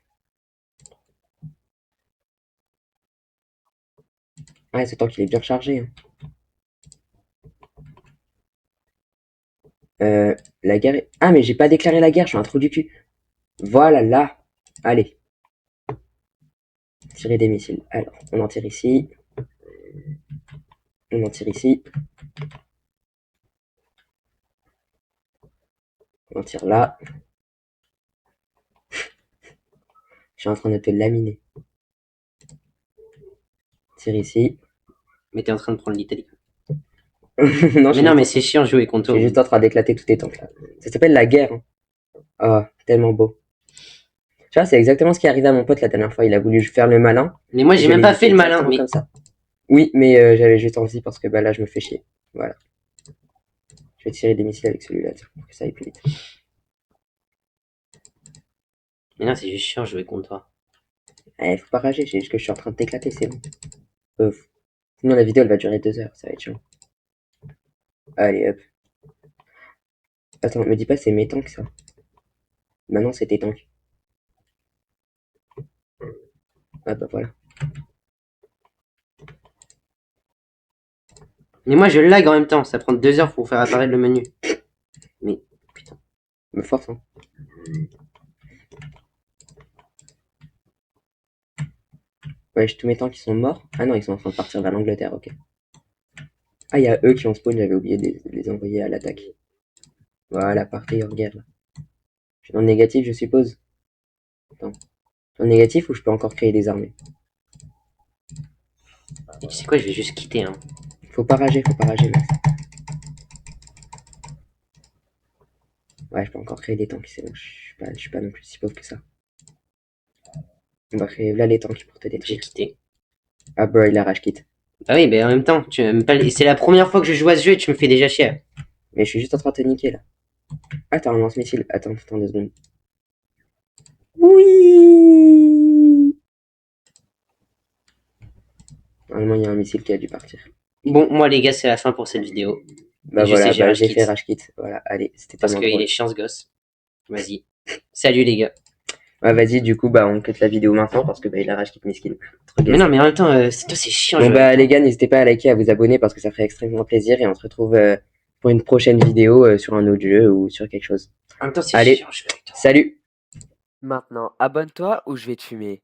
Speaker 1: Ouais, ce tank il est bien chargé. Hein. La guerre est... Ah, mais j'ai pas déclaré la guerre, je suis un trou du cul. Voilà, là. Allez. Tirer des missiles. Alors, on en tire ici. On en tire ici. On en tire là. Je suis en train de te laminer. Tire ici.
Speaker 2: Mais t'es en train de prendre l'Italie.
Speaker 1: Non,
Speaker 2: Mais non, mais c'est chiant de jouer contre
Speaker 1: je suis
Speaker 2: toi.
Speaker 1: juste en train d'éclater tous tes tanks là. Ça s'appelle la guerre. Hein. Oh, tellement beau. Tu vois, c'est exactement ce qui est arrivé à mon pote la dernière fois. Il a voulu faire le malin.
Speaker 2: Mais moi, j'ai même pas fait le malin. Mais
Speaker 1: Comme ça. Oui, mais j'avais juste envie parce que là, je me fais chier. Voilà. Je vais tirer des missiles avec celui-là pour que ça aille plus vite.
Speaker 2: Mais non, c'est juste chiant de jouer contre toi.
Speaker 1: Eh, faut pas rager, c'est juste que je suis en train de t'éclater, c'est bon. Sinon, la vidéo elle va durer 2 heures, ça va être chiant. Allez, hop. Attends, me dis pas c'est mes tanks ça. Maintenant, c'est tes tanks. Ah bah voilà.
Speaker 2: Mais moi, je lag en même temps. Ça prend 2 heures pour faire apparaître le menu. Mais, putain.
Speaker 1: Me force, hein. Ouais, tous mes tanks qui sont morts. Ah non, ils sont en train de partir vers l'Angleterre, ok. Ah, il y a eux qui ont spawn, j'avais oublié de les envoyer à l'attaque. Voilà, partez en guerre là. Je suis dans le négatif, je suppose. Attends. Dans le négatif ou je peux encore créer des armées?
Speaker 2: Et tu sais quoi, je vais juste quitter. Hein.
Speaker 1: Faut pas rager, Max. Ouais, je peux encore créer des tanks, c'est bon. Je suis pas non plus si pauvre que ça. On va créer là les tanks pour te
Speaker 2: J'ai
Speaker 1: détruire.
Speaker 2: quitté.
Speaker 1: Ah, bro, il a rage quit.
Speaker 2: Bah oui, mais en même temps, c'est la première fois que je joue à ce jeu et tu me fais déjà chier.
Speaker 1: Mais je suis juste en train de te niquer là. Ah, t'as un lance-missile. Attends 2 secondes. Oui. Normalement, il y a un missile qui a dû partir.
Speaker 2: Bon, moi les gars, c'est la fin pour cette vidéo.
Speaker 1: Bah
Speaker 2: Et je
Speaker 1: voilà,
Speaker 2: sais, j'ai
Speaker 1: bah,
Speaker 2: rage
Speaker 1: j'ai
Speaker 2: quit.
Speaker 1: fait rage quit. Voilà, allez, c'était
Speaker 2: Parce
Speaker 1: tellement
Speaker 2: qu'il
Speaker 1: drôle.
Speaker 2: est chiant ce gosse. Vas-y. Salut les gars.
Speaker 1: Ouais, vas-y, du coup, bah, on cut la vidéo maintenant parce que bah, il a rage quit miskin. Trop
Speaker 2: Mais
Speaker 1: gaze.
Speaker 2: non, mais en même temps, c'est chiant.
Speaker 1: Bon,
Speaker 2: jouer
Speaker 1: bah,
Speaker 2: avec
Speaker 1: les
Speaker 2: toi.
Speaker 1: gars, n'hésitez pas à liker, à vous abonner parce que ça ferait extrêmement plaisir et on se retrouve pour une prochaine vidéo sur un autre jeu ou sur quelque chose.
Speaker 2: En même temps, c'est
Speaker 1: Allez.
Speaker 2: chiant. jouer avec toi.
Speaker 1: Salut!
Speaker 4: Maintenant, abonne-toi ou je vais te fumer.